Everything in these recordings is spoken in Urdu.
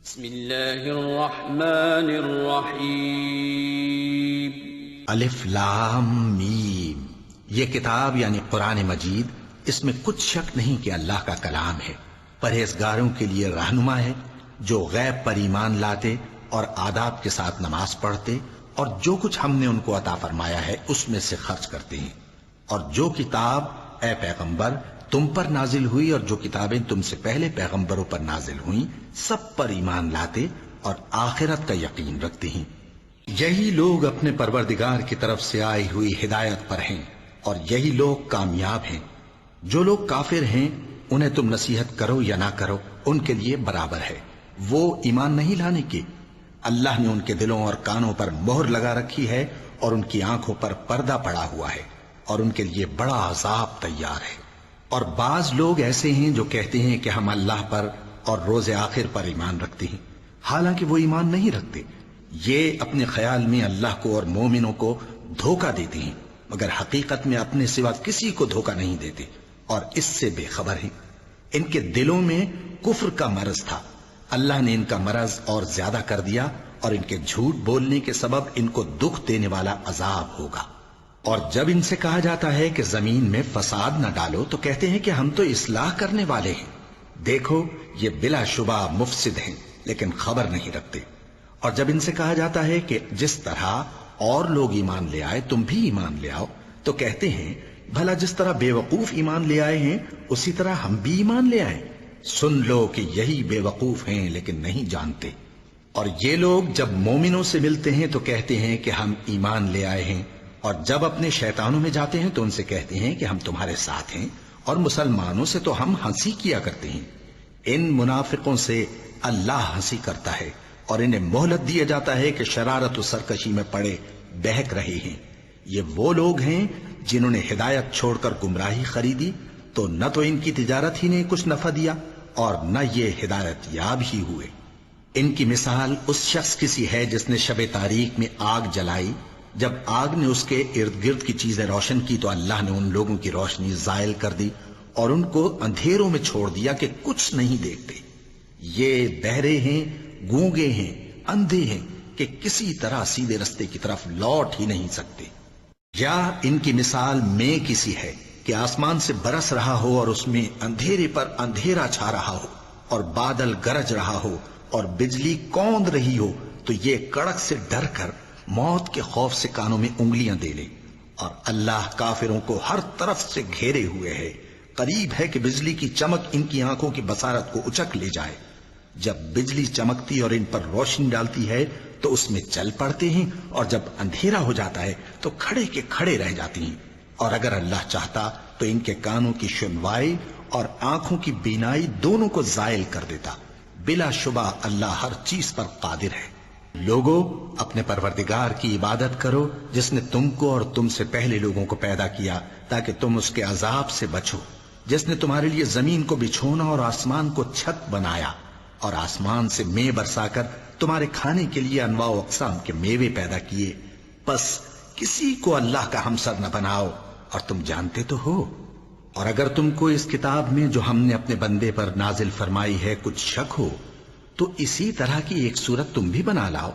بسم اللہ الرحمن الرحیم الف لام میم۔ یہ کتاب یعنی قرآن مجید، اس میں کچھ شک نہیں کہ اللہ کا کلام ہے، پرہیزگاروں کے لیے رہنما ہے، جو غیب پر ایمان لاتے اور آداب کے ساتھ نماز پڑھتے اور جو کچھ ہم نے ان کو عطا فرمایا ہے اس میں سے خرچ کرتے ہیں، اور جو کتاب اے پیغمبر تم پر نازل ہوئی اور جو کتابیں تم سے پہلے پیغمبروں پر نازل ہوئیں سب پر ایمان لاتے اور آخرت کا یقین رکھتے ہیں۔ یہی لوگ اپنے پروردگار کی طرف سے آئی ہوئی ہدایت پر ہیں اور یہی لوگ کامیاب ہیں۔ جو لوگ کافر ہیں انہیں تم نصیحت کرو یا نہ کرو ان کے لیے برابر ہے، وہ ایمان نہیں لانے کے۔ اللہ نے ان کے دلوں اور کانوں پر مہر لگا رکھی ہے اور ان کی آنکھوں پر پردہ پڑا ہوا ہے اور ان کے لیے بڑا عذاب تیار ہے۔ اور بعض لوگ ایسے ہیں جو کہتے ہیں کہ ہم اللہ پر اور روز آخر پر ایمان رکھتے ہیں، حالانکہ وہ ایمان نہیں رکھتے۔ یہ اپنے خیال میں اللہ کو اور مومنوں کو دھوکہ دیتے ہیں، مگر حقیقت میں اپنے سوا کسی کو دھوکہ نہیں دیتے اور اس سے بے خبر ہیں۔ ان کے دلوں میں کفر کا مرض تھا، اللہ نے ان کا مرض اور زیادہ کر دیا اور ان کے جھوٹ بولنے کے سبب ان کو دکھ دینے والا عذاب ہوگا۔ اور جب ان سے کہا جاتا ہے کہ زمین میں فساد نہ ڈالو تو کہتے ہیں کہ ہم تو اصلاح کرنے والے ہیں۔ دیکھو یہ بلا شبہ مفسد ہیں لیکن خبر نہیں رکھتے۔ اور جب ان سے کہا جاتا ہے کہ جس طرح اور لوگ ایمان لے آئے تم بھی ایمان لے آؤ تو کہتے ہیں بھلا جس طرح بے وقوف ایمان لے آئے ہیں اسی طرح ہم بھی ایمان لے آئیں۔ سن لو کہ یہی بے وقوف ہیں لیکن نہیں جانتے۔ اور یہ لوگ جب مومنوں سے ملتے ہیں تو کہتے ہیں کہ ہم ایمان لے آئے ہیں، اور جب اپنے شیطانوں میں جاتے ہیں تو ان سے کہتے ہیں کہ ہم تمہارے ساتھ ہیں، اور مسلمانوں سے تو ہم ہنسی کیا کرتے ہیں۔ ان منافقوں سے اللہ ہنسی کرتا ہے اور انہیں مہلت دیا جاتا ہے کہ شرارت و سرکشی میں پڑے بہک رہے ہیں۔ یہ وہ لوگ ہیں جنہوں نے ہدایت چھوڑ کر گمراہی خریدی، تو نہ تو ان کی تجارت ہی نے کچھ نفع دیا اور نہ یہ ہدایت یاب ہی ہوئے۔ ان کی مثال اس شخص کی سی ہے جس نے شب تاریک میں آگ جلائی، جب آگ نے اس کے ارد گرد کی چیزیں روشن کی تو اللہ نے ان لوگوں کی روشنی زائل کر دی اور ان کو اندھیروں میں چھوڑ دیا کہ کچھ نہیں دیکھتے۔ یہ بہرے ہیں، گونگے ہیں، اندھے ہیں کہ کسی طرح سیدھے رستے کی طرف لوٹ ہی نہیں سکتے۔ یا ان کی مثال میں کسی ہے کہ آسمان سے برس رہا ہو اور اس میں اندھیرے پر اندھیرا چھا رہا ہو اور بادل گرج رہا ہو اور بجلی کوند رہی ہو، تو یہ کڑک سے ڈر کر موت کے خوف سے کانوں میں انگلیاں دے لے۔ اور اللہ کافروں کو ہر طرف سے گھیرے ہوئے ہے، قریب ہے کہ بجلی کی چمک ان کی آنکھوں کی بصارت کو اچک لے جائے۔ جب بجلی چمکتی اور ان پر روشنی ڈالتی ہے تو اس میں چل پڑتے ہیں، اور جب اندھیرا ہو جاتا ہے تو کھڑے کے کھڑے رہ جاتی ہیں۔ اور اگر اللہ چاہتا تو ان کے کانوں کی سنوائی اور آنکھوں کی بینائی دونوں کو زائل کر دیتا۔ بلا شبہ اللہ ہر چیز پر قادر ہے۔ لوگو اپنے پروردگار کی عبادت کرو جس نے تم کو اور تم سے پہلے لوگوں کو پیدا کیا تاکہ تم اس کے عذاب سے بچو، جس نے تمہارے لیے زمین کو بچھونا اور آسمان کو چھت بنایا، اور آسمان سے مے برسا کر تمہارے کھانے کے لیے انواع و اقسام کے میوے پیدا کیے۔ پس کسی کو اللہ کا ہمسر نہ بناؤ، اور تم جانتے تو ہو۔ اور اگر تم کو اس کتاب میں جو ہم نے اپنے بندے پر نازل فرمائی ہے کچھ شک ہو تو اسی طرح کی ایک صورت تم بھی بنا لاؤ،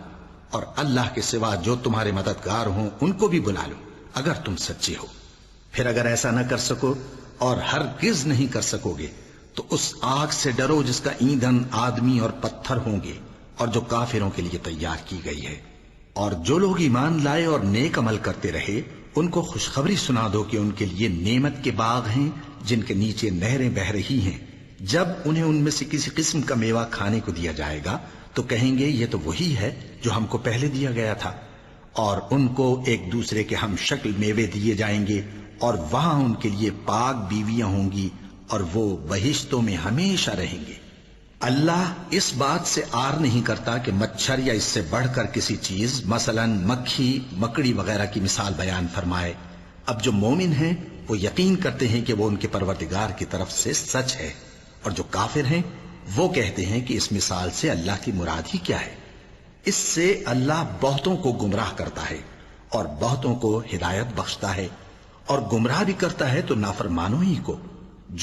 اور اللہ کے سوا جو تمہارے مددگار ہوں ان کو بھی بلا لو اگر تم سچے ہو۔ پھر اگر ایسا نہ کر سکو اور ہرگز نہیں کر سکو گے تو اس آگ سے ڈرو جس کا ایندھن آدمی اور پتھر ہوں گے اور جو کافروں کے لیے تیار کی گئی ہے۔ اور جو لوگ ایمان لائے اور نیک عمل کرتے رہے ان کو خوشخبری سنا دو کہ ان کے لیے نعمت کے باغ ہیں جن کے نیچے نہریں بہہ رہی ہیں۔ جب انہیں ان میں سے کسی قسم کا میوہ کھانے کو دیا جائے گا تو کہیں گے یہ تو وہی ہے جو ہم کو پہلے دیا گیا تھا، اور ان کو ایک دوسرے کے ہم شکل میوے دیے جائیں گے، اور وہاں ان کے لیے پاک بیویاں ہوں گی اور وہ بہشتوں میں ہمیشہ رہیں گے۔ اللہ اس بات سے آر نہیں کرتا کہ مچھر یا اس سے بڑھ کر کسی چیز مثلا مکھی مکڑی وغیرہ کی مثال بیان فرمائے۔ اب جو مومن ہیں وہ یقین کرتے ہیں کہ وہ ان کے پروردگار کی طرف سے سچ ہے، اور جو کافر ہیں وہ کہتے ہیں کہ اس مثال سے اللہ کی مراد ہی کیا ہے۔ اس سے اللہ بہتوں کو گمراہ کرتا ہے اور بہتوں کو ہدایت بخشتا ہے، اور گمراہ بھی کرتا ہے تو نافرمانوں ہی کو،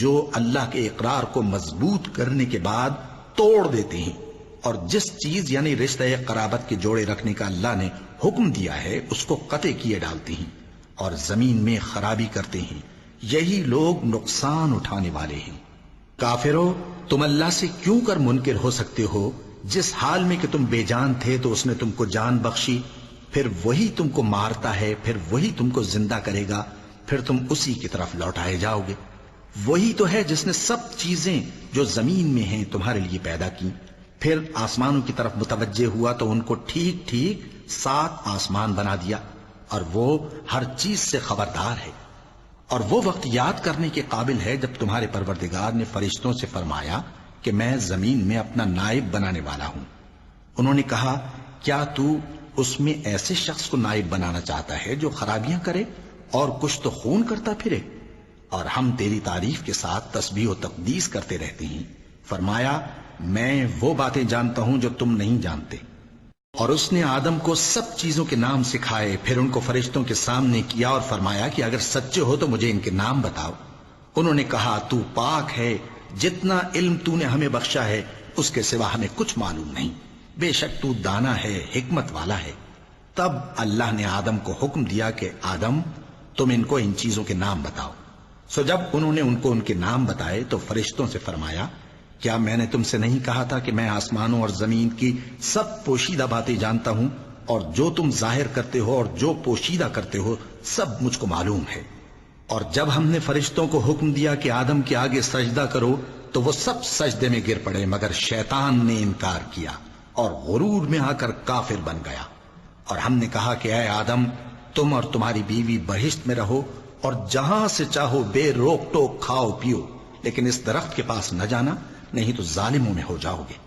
جو اللہ کے اقرار کو مضبوط کرنے کے بعد توڑ دیتے ہیں اور جس چیز یعنی رشتہ قرابت کے جوڑے رکھنے کا اللہ نے حکم دیا ہے اس کو قطع کیے ڈالتے ہیں اور زمین میں خرابی کرتے ہیں، یہی لوگ نقصان اٹھانے والے ہیں۔ کافرو، تم اللہ سے کیوں کر منکر ہو سکتے ہو؟ جس حال میں کہ تم بے جان تھے تو اس نے تم کو جان بخشی، پھر وہی تم کو مارتا ہے، پھر وہی تم کو زندہ کرے گا، پھر تم اسی کی طرف لوٹائے جاؤ گے۔ وہی تو ہے جس نے سب چیزیں جو زمین میں ہیں تمہارے لیے پیدا کی، پھر آسمانوں کی طرف متوجہ ہوا تو ان کو ٹھیک ٹھیک 7 آسمان بنا دیا، اور وہ ہر چیز سے خبردار ہے۔ اور وہ وقت یاد کرنے کے قابل ہے جب تمہارے پروردگار نے فرشتوں سے فرمایا کہ میں زمین میں اپنا نائب بنانے والا ہوں۔ انہوں نے کہا، کیا تو اس میں ایسے شخص کو نائب بنانا چاہتا ہے جو خرابیاں کرے اور کچھ تو خون کرتا پھرے؟ اور ہم تیری تعریف کے ساتھ تسبیح و تقدیس کرتے رہتے ہیں۔ فرمایا، میں وہ باتیں جانتا ہوں جو تم نہیں جانتے۔ اور اس نے آدم کو سب چیزوں کے نام سکھائے، پھر ان کو فرشتوں کے سامنے کیا اور فرمایا کہ اگر سچے ہو تو مجھے ان کے نام بتاؤ۔ انہوں نے کہا، تو پاک ہے، جتنا علم تو نے ہمیں بخشا ہے اس کے سوا ہمیں کچھ معلوم نہیں، بے شک تو دانا ہے، حکمت والا ہے۔ تب اللہ نے آدم کو حکم دیا کہ آدم، تم ان کو ان چیزوں کے نام بتاؤ۔ سو جب انہوں نے ان کو ان کے نام بتائے تو فرشتوں سے فرمایا، کیا میں نے تم سے نہیں کہا تھا کہ میں آسمانوں اور زمین کی سب پوشیدہ باتیں جانتا ہوں، اور جو تم ظاہر کرتے ہو اور جو پوشیدہ کرتے ہو سب مجھ کو معلوم ہے۔ اور جب ہم نے فرشتوں کو حکم دیا کہ آدم کے آگے سجدہ کرو تو وہ سب سجدے میں گر پڑے مگر شیطان نے انکار کیا اور غرور میں آ کر کافر بن گیا۔ اور ہم نے کہا کہ اے آدم، تم اور تمہاری بیوی بہشت میں رہو اور جہاں سے چاہو بے روک ٹوک کھاؤ پیو، لیکن اس درخت کے پاس نہ جانا، نہیں تو ظالموں میں ہو جاؤ گے۔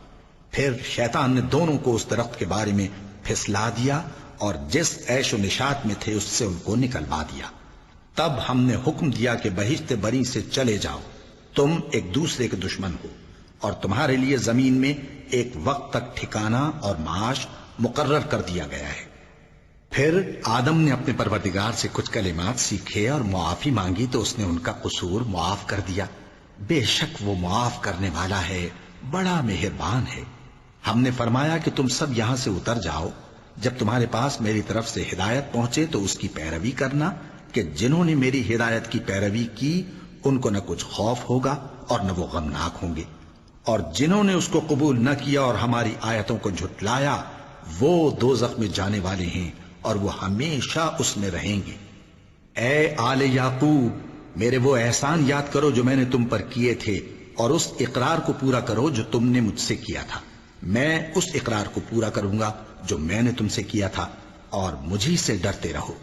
پھر شیطان نے دونوں کو اس درخت کے بارے میں پھسلا دیا اور جس عیش و نشاط میں تھے اس سے ان کو نکلوا دیا۔ تب ہم نے حکم دیا کہ بہشت بری سے چلے جاؤ، تم ایک دوسرے کے دشمن ہو، اور تمہارے لیے زمین میں ایک وقت تک ٹھکانہ اور معاش مقرر کر دیا گیا ہے۔ پھر آدم نے اپنے پروردگار سے کچھ کلمات سیکھے اور معافی مانگی تو اس نے ان کا قصور معاف کر دیا۔ بے شک وہ معاف کرنے والا ہے، بڑا مہربان ہے۔ ہم نے فرمایا کہ تم سب یہاں سے اتر جاؤ، جب تمہارے پاس میری طرف سے ہدایت پہنچے تو اس کی پیروی کرنا، کہ جنہوں نے میری ہدایت کی پیروی کی ان کو نہ کچھ خوف ہوگا اور نہ وہ غمناک ہوں گے، اور جنہوں نے اس کو قبول نہ کیا اور ہماری آیتوں کو جھٹلایا وہ دوزخ میں جانے والے ہیں اور وہ ہمیشہ اس میں رہیں گے۔ اے آل یعقوب، میرے وہ احسان یاد کرو جو میں نے تم پر کیے تھے، اور اس اقرار کو پورا کرو جو تم نے مجھ سے کیا تھا۔ میں اس اقرار کو پورا کروں گا جو میں نے تم سے کیا تھا، اور مجھی سے ڈرتے رہو۔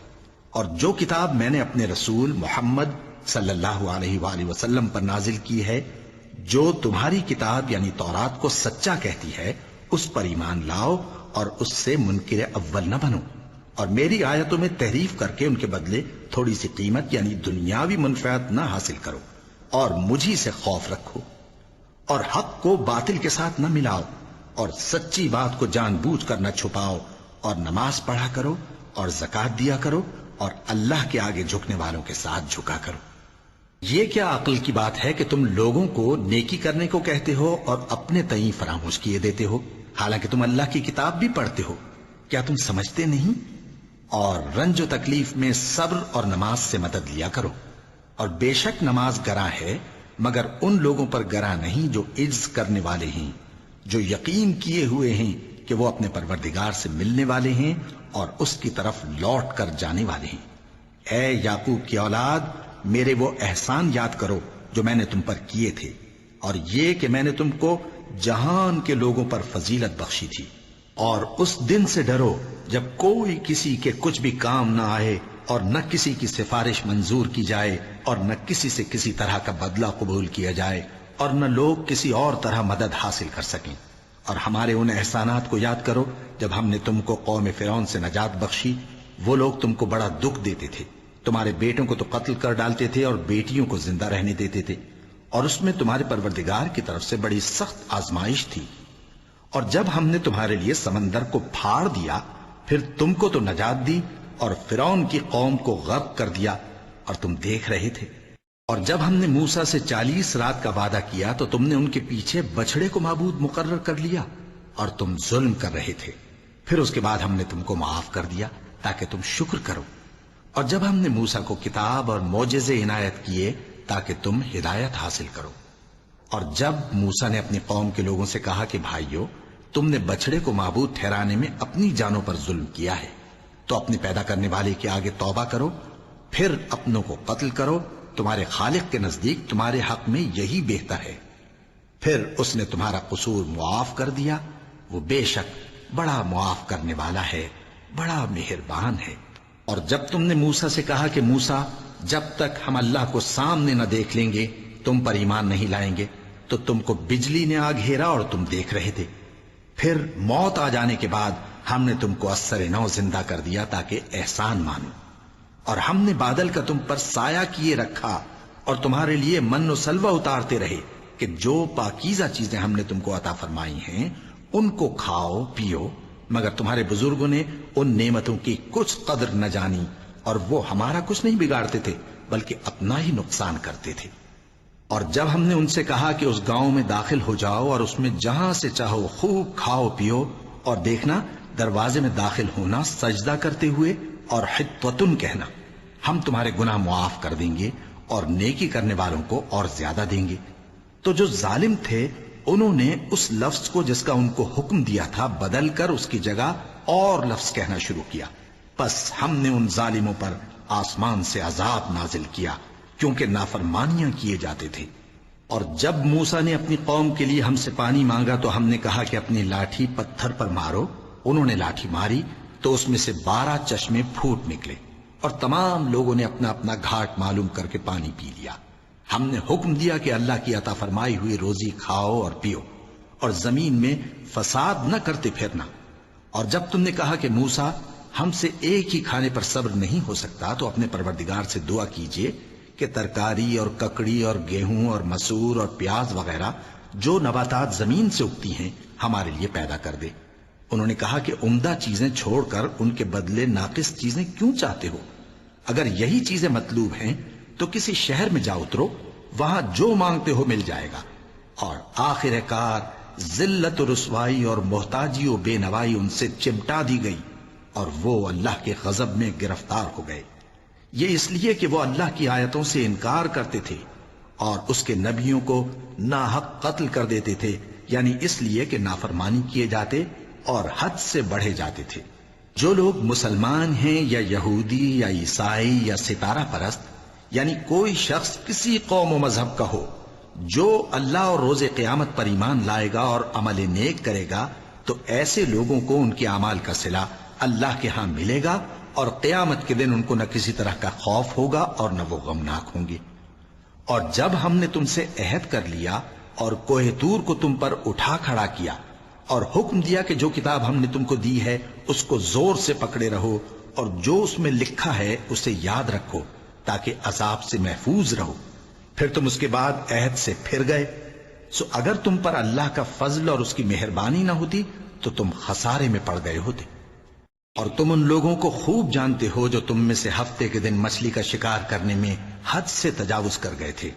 اور جو کتاب میں نے اپنے رسول محمد صلی اللہ علیہ وآلہ وسلم پر نازل کی ہے، جو تمہاری کتاب یعنی تورات کو سچا کہتی ہے، اس پر ایمان لاؤ اور اس سے منکر اول نہ بنو، اور میری آیتوں میں تحریف کر کے ان کے بدلے تھوڑی سی قیمت یعنی دنیاوی منفعت نہ حاصل کرو، اور مجھی سے خوف رکھو، اور حق کو باطل کے ساتھ نہ ملاؤ، اور سچی بات کو جان بوجھ کر نہ چھپاؤ، اور نماز پڑھا کرو اور زکوٰۃ دیا کرو، اور اللہ کے آگے جھکنے والوں کے ساتھ جھکا کرو۔ یہ کیا عقل کی بات ہے کہ تم لوگوں کو نیکی کرنے کو کہتے ہو اور اپنے تئیں فراموش کیے دیتے ہو، حالانکہ تم اللہ کی کتاب بھی پڑھتے ہو؟ کیا تم سمجھتے نہیں؟ اور رنج و تکلیف میں صبر اور نماز سے مدد لیا کرو، اور بے شک نماز گراں ہے مگر ان لوگوں پر گراں نہیں جو عجز کرنے والے ہیں، جو یقین کیے ہوئے ہیں کہ وہ اپنے پروردگار سے ملنے والے ہیں اور اس کی طرف لوٹ کر جانے والے ہیں۔ اے یعقوب کی اولاد، میرے وہ احسان یاد کرو جو میں نے تم پر کیے تھے، اور یہ کہ میں نے تم کو جہان کے لوگوں پر فضیلت بخشی تھی۔ اور اس دن سے ڈرو جب کوئی کسی کے کچھ بھی کام نہ آئے، اور نہ کسی کی سفارش منظور کی جائے، اور نہ کسی سے کسی طرح کا بدلہ قبول کیا جائے، اور نہ لوگ کسی اور طرح مدد حاصل کر سکیں۔ اور ہمارے ان احسانات کو یاد کرو جب ہم نے تم کو قوم فرعون سے نجات بخشی۔ وہ لوگ تم کو بڑا دکھ دیتے تھے، تمہارے بیٹوں کو تو قتل کر ڈالتے تھے اور بیٹیوں کو زندہ رہنے دیتے تھے، اور اس میں تمہارے پروردگار کی طرف سے بڑی سخت آزمائش تھی۔ اور جب ہم نے تمہارے لیے سمندر کو پھاڑ دیا، پھر تم کو تو نجات دی اور فرعون کی قوم کو غرق کر دیا، اور تم دیکھ رہے تھے۔ اور جب ہم نے موسیٰ سے 40 رات کا وعدہ کیا تو تم نے ان کے پیچھے بچھڑے کو معبود مقرر کر لیا، اور تم ظلم کر رہے تھے، پھر اس کے بعد ہم نے تم کو معاف کر دیا تاکہ تم شکر کرو۔ اور جب ہم نے موسیٰ کو کتاب اور معجزے عنایت کیے تاکہ تم ہدایت حاصل کرو۔ اور جب موسیٰ نے اپنی قوم کے لوگوں سے کہا کہ بھائیو، تم نے بچڑے کو معبود ٹھہرانے میں اپنی جانوں پر ظلم کیا ہے، تو اپنے پیدا کرنے والے کے آگے توبہ کرو، پھر اپنوں کو قتل کرو، تمہارے خالق کے نزدیک تمہارے حق میں یہی بہتر ہے۔ پھر اس نے تمہارا قصور معاف کر دیا، وہ بے شک بڑا معاف کرنے والا ہے، بڑا مہربان ہے۔ اور جب تم نے موسیٰ سے کہا کہ موسیٰ، جب تک ہم اللہ کو سامنے نہ دیکھ لیں گے تم پر ایمان نہیں لائیں گے، تو تم کو بجلی نے آ گھیرا اور تم دیکھ رہے تھے۔ پھر موت آ جانے کے بعد ہم نے تم کو اثر نو زندہ کر دیا تاکہ احسان مانو۔ اور ہم نے بادل کا تم پر سایہ کیے رکھا اور تمہارے لیے من و سلوہ اتارتے رہے کہ جو پاکیزہ چیزیں ہم نے تم کو عطا فرمائی ہیں ان کو کھاؤ پیو، مگر تمہارے بزرگوں نے ان نعمتوں کی کچھ قدر نہ جانی، اور وہ ہمارا کچھ نہیں بگاڑتے تھے بلکہ اپنا ہی نقصان کرتے تھے۔ اور جب ہم نے ان سے کہا کہ اس گاؤں میں داخل ہو جاؤ اور اس میں جہاں سے چاہو خوب کھاؤ پیو، اور دیکھنا دروازے میں داخل ہونا سجدہ کرتے ہوئے اور حطوتن کہنا، ہم تمہارے گناہ معاف کر دیں گے اور نیکی کرنے والوں کو اور زیادہ دیں گے، تو جو ظالم تھے انہوں نے اس لفظ کو جس کا ان کو حکم دیا تھا بدل کر اس کی جگہ اور لفظ کہنا شروع کیا، بس ہم نے ان ظالموں پر آسمان سے عذاب نازل کیا کیونکہ نافرمانیاں کیے جاتے تھے۔ اور جب موسیٰ نے اپنی قوم کے لیے ہم سے پانی مانگا تو ہم نے کہا کہ اپنی لاٹھی پتھر پر مارو، انہوں نے لاٹھی ماری تو اس میں سے 12 چشمے پھوٹ نکلے، اور تمام لوگوں نے اپنا اپنا گھاٹ معلوم کر کے پانی پی لیا۔ ہم نے حکم دیا کہ اللہ کی عطا فرمائی ہوئی روزی کھاؤ اور پیو، اور زمین میں فساد نہ کرتے پھرنا۔ اور جب تم نے کہا کہ موسیٰ، ہم سے ایک ہی کھانے پر صبر نہیں ہو سکتا، تو اپنے پروردگار سے دعا کیجئے کہ ترکاری اور ککڑی اور گیہوں اور مسور اور پیاز وغیرہ جو نباتات زمین سے اگتی ہیں ہمارے لیے پیدا کر دے۔ انہوں نے کہا کہ عمدہ چیزیں چھوڑ کر ان کے بدلے ناقص چیزیں کیوں چاہتے ہو؟ اگر یہی چیزیں مطلوب ہیں تو کسی شہر میں جا اترو، وہاں جو مانگتے ہو مل جائے گا۔ اور آخر کار ذلت و رسوائی اور محتاجی و بے نوائی ان سے چمٹا دی گئی، اور وہ اللہ کے غضب میں گرفتار ہو گئے۔ یہ اس لیے کہ وہ اللہ کی آیتوں سے انکار کرتے تھے اور اس کے نبیوں کو ناحق قتل کر دیتے تھے، یعنی اس لیے کہ نافرمانی کیے جاتے اور حد سے بڑھے جاتے تھے۔ جو لوگ مسلمان ہیں یا یہودی یا عیسائی یا ستارہ پرست، یعنی کوئی شخص کسی قوم و مذہب کا ہو، جو اللہ اور روز قیامت پر ایمان لائے گا اور عمل نیک کرے گا، تو ایسے لوگوں کو ان کے اعمال کا صلہ اللہ کے ہاں ملے گا، اور قیامت کے دن ان کو نہ کسی طرح کا خوف ہوگا اور نہ وہ غمناک ہوں گے۔ اور جب ہم نے تم سے عہد کر لیا اور کوہ طور کو تم پر اٹھا کھڑا کیا اور حکم دیا کہ جو کتاب ہم نے تم کو دی ہے اس کو زور سے پکڑے رہو، اور جو اس میں لکھا ہے اسے یاد رکھو تاکہ عذاب سے محفوظ رہو، پھر تم اس کے بعد عہد سے پھر گئے، سو اگر تم پر اللہ کا فضل اور اس کی مہربانی نہ ہوتی تو تم خسارے میں پڑ گئے ہوتے۔ اور تم ان لوگوں کو خوب جانتے ہو جو تم میں سے ہفتے کے دن مچھلی کا شکار کرنے میں حد سے تجاوز کر گئے تھے،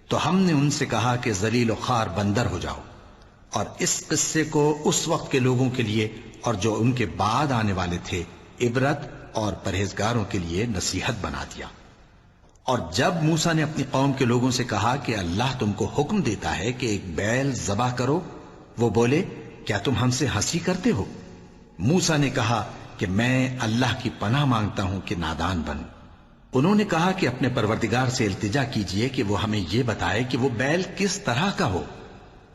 تو ہم نے ان سے کہا کہ ذلیل و خوار بندر ہو جاؤ، اور اس قصے کو اس وقت کے لوگوں کے لیے اور جو ان کے بعد آنے والے تھے عبرت اور پرہیزگاروں کے لیے نصیحت بنا دیا۔ اور جب موسیٰ نے اپنی قوم کے لوگوں سے کہا کہ اللہ تم کو حکم دیتا ہے کہ ایک بیل ذبح کرو، وہ بولے کیا تم ہم سے ہنسی کرتے ہو؟ موسیٰ نے کہا کہ میں اللہ کی پناہ مانگتا ہوں کہ نادان بنوں۔ انہوں نے کہا کہ اپنے پروردگار سے التجا کیجئے کہ وہ ہمیں یہ بتائے کہ وہ بیل کس طرح کا ہو۔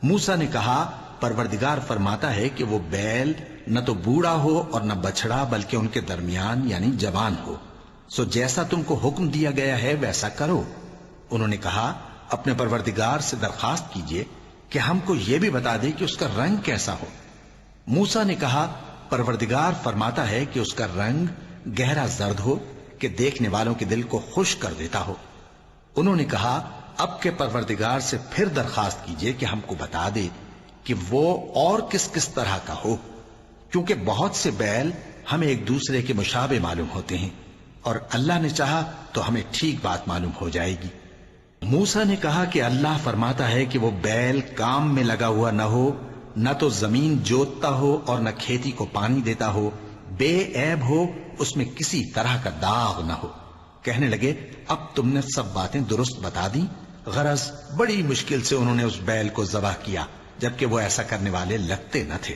موسیٰ نے کہا پروردگار فرماتا ہے کہ وہ بیل نہ تو بوڑھا ہو اور نہ بچڑا، بلکہ ان کے درمیان یعنی جوان ہو، سو جیسا تم کو حکم دیا گیا ہے ویسا کرو۔ انہوں نے کہا اپنے پروردگار سے درخواست کیجئے کہ ہم کو یہ بھی بتا دے کہ اس کا رنگ کیسا ہو۔ موسیٰ نے کہا پروردگار فرماتا ہے کہ اس کا رنگ گہرا زرد ہو کہ دیکھنے والوں کے دل کو خوش کر دیتا ہو۔ انہوں نے کہا اب کے پروردگار سے پھر درخواست کیجئے کہ ہم کو بتا دے کہ وہ اور کس کس طرح کا ہو، کیونکہ بہت سے بیل ہمیں ایک دوسرے کے مشابہ معلوم ہوتے ہیں، اور اللہ نے چاہا تو ہمیں ٹھیک بات معلوم ہو جائے گی۔ موسیٰ نے کہا کہ اللہ فرماتا ہے کہ وہ بیل کام میں لگا ہوا نہ ہو نہ تو زمین جوتتا ہو اور نہ کھیتی کو پانی دیتا ہو، بے عیب ہو، اس میں کسی طرح کا داغ نہ ہو۔ کہنے لگے اب تم نے سب باتیں درست بتا دی۔ غرض بڑی مشکل سے انہوں نے اس بیل کو ذبح کیا، جبکہ وہ ایسا کرنے والے لگتے نہ تھے۔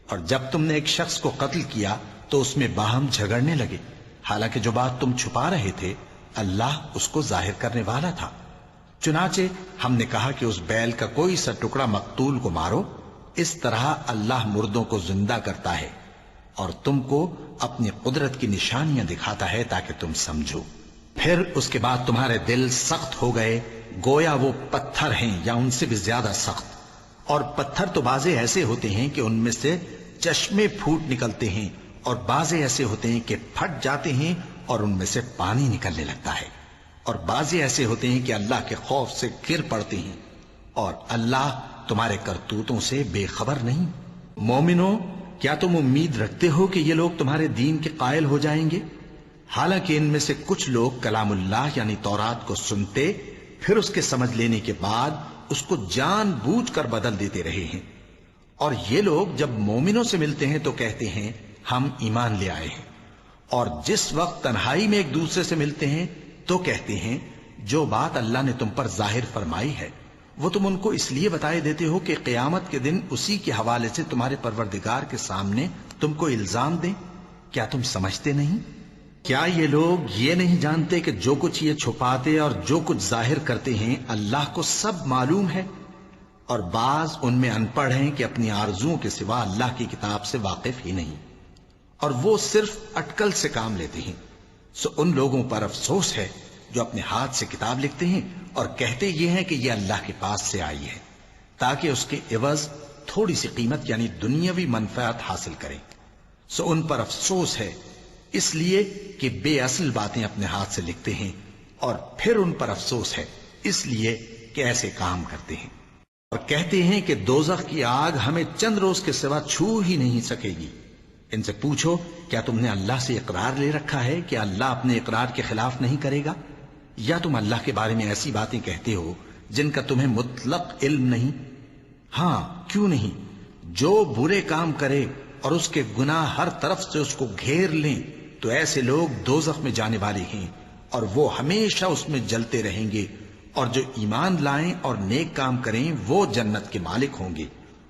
اور جب تم نے ایک شخص کو قتل کیا تو اس میں باہم جھگڑنے لگے، حالانکہ جو بات تم چھپا رہے تھے اللہ اس کو ظاہر کرنے والا تھا۔ چنانچہ ہم نے کہا کہ اس بیل کا کوئی سا ٹکڑا مقتول کو مارو، اس طرح اللہ مردوں کو زندہ کرتا ہے اور تم کو اپنی قدرت کی نشانیاں دکھاتا ہے تاکہ تم سمجھو۔ پھر اس کے بعد تمہارے دل سخت ہو گئے، گویا وہ پتھر ہیں یا ان سے بھی زیادہ سخت۔ اور پتھر تو بعضے ایسے ہوتے ہیں کہ ان میں سے چشمے پھوٹ نکلتے ہیں، اور بعضے ایسے ہوتے ہیں کہ پھٹ جاتے ہیں اور ان میں سے پانی نکلنے لگتا ہے، اور بعضے ایسے ہوتے ہیں کہ اللہ کے خوف سے گر پڑتے ہیں، اور اللہ تمہارے کرتوتوں سے بے خبر نہیں۔ مومنو، کیا تم امید رکھتے ہو کہ یہ لوگ تمہارے دین کے قائل ہو جائیں گے؟ حالانکہ ان میں سے کچھ لوگ کلام اللہ یعنی تورات کو سنتے، پھر اس کے سمجھ لینے کے بعد اس کو جان بوجھ کر بدل دیتے رہے ہیں۔ اور یہ لوگ جب مومنوں سے ملتے ہیں تو کہتے ہیں ہم ایمان لے آئے ہیں، اور جس وقت تنہائی میں ایک دوسرے سے ملتے ہیں تو کہتے ہیں جو بات اللہ نے تم پر ظاہر فرمائی ہے وہ تم ان کو اس لیے بتائے دیتے ہو کہ قیامت کے دن اسی کے حوالے سے تمہارے پروردگار کے سامنے تم کو الزام دیں۔ کیا تم سمجھتے نہیں؟ کیا یہ لوگ یہ نہیں جانتے کہ جو کچھ یہ چھپاتے اور جو کچھ ظاہر کرتے ہیں اللہ کو سب معلوم ہے؟ اور بعض ان میں ان پڑھ ہیں کہ اپنی آرزوؤں کے سوا اللہ کی کتاب سے واقف ہی نہیں، اور وہ صرف اٹکل سے کام لیتے ہیں۔ سو ان لوگوں پر افسوس ہے جو اپنے ہاتھ سے کتاب لکھتے ہیں اور کہتے یہ ہیں کہ یہ اللہ کے پاس سے آئی ہے تاکہ اس کے عوض تھوڑی سی قیمت یعنی دنیاوی منفعت حاصل کریں۔ سو ان پر افسوس ہے اس لیے کہ بے اصل باتیں اپنے ہاتھ سے لکھتے ہیں، اور پھر ان پر افسوس ہے اس لیے کہ ایسے کام کرتے ہیں، اور کہتے ہیں کہ دوزخ کی آگ ہمیں چند روز کے سوا چھو ہی نہیں سکے گی۔ ان سے پوچھو کیا تم نے اللہ سے اقرار لے رکھا ہے کہ اللہ اپنے اقرار کے خلاف نہیں کرے گا؟ یا تم اللہ کے بارے میں ایسی باتیں کہتے ہو جن کا تمہیں مطلق علم نہیں؟ ہاں کیوں نہیں، جو برے کام کرے اور اس کے گناہ ہر طرف سے اس کو گھیر لیں تو ایسے لوگ دوزخ میں جانے والے ہیں اور وہ ہمیشہ اس میں جلتے رہیں گے، اور جو ایمان لائیں اور نیک کام کریں وہ جنت کے مالک ہوں گے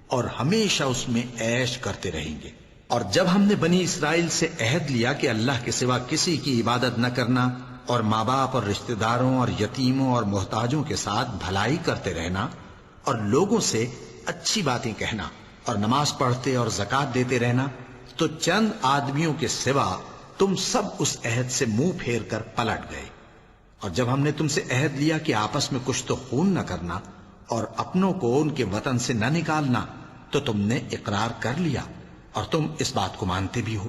اور ہمیشہ اس میں عیش کرتے رہیں گے۔ اور جب ہم نے بنی اسرائیل سے عہد لیا کہ اللہ کے سوا کسی کی عبادت نہ کرنا اور ماں باپ اور رشتہ داروں اور یتیموں اور محتاجوں کے ساتھ بھلائی کرتے رہنا اور لوگوں سے اچھی باتیں کہنا اور نماز پڑھتے اور زکوٰۃ دیتے رہنا، تو چند آدمیوں کے سوا تم سب اس عہد سے منہ پھیر کر پلٹ گئے۔ اور جب ہم نے تم سے عہد لیا کہ آپس میں کچھ تو خون نہ کرنا اور اپنوں کو ان کے وطن سے نہ نکالنا، تو تم نے اقرار کر لیا اور تم اس بات کو مانتے بھی ہو۔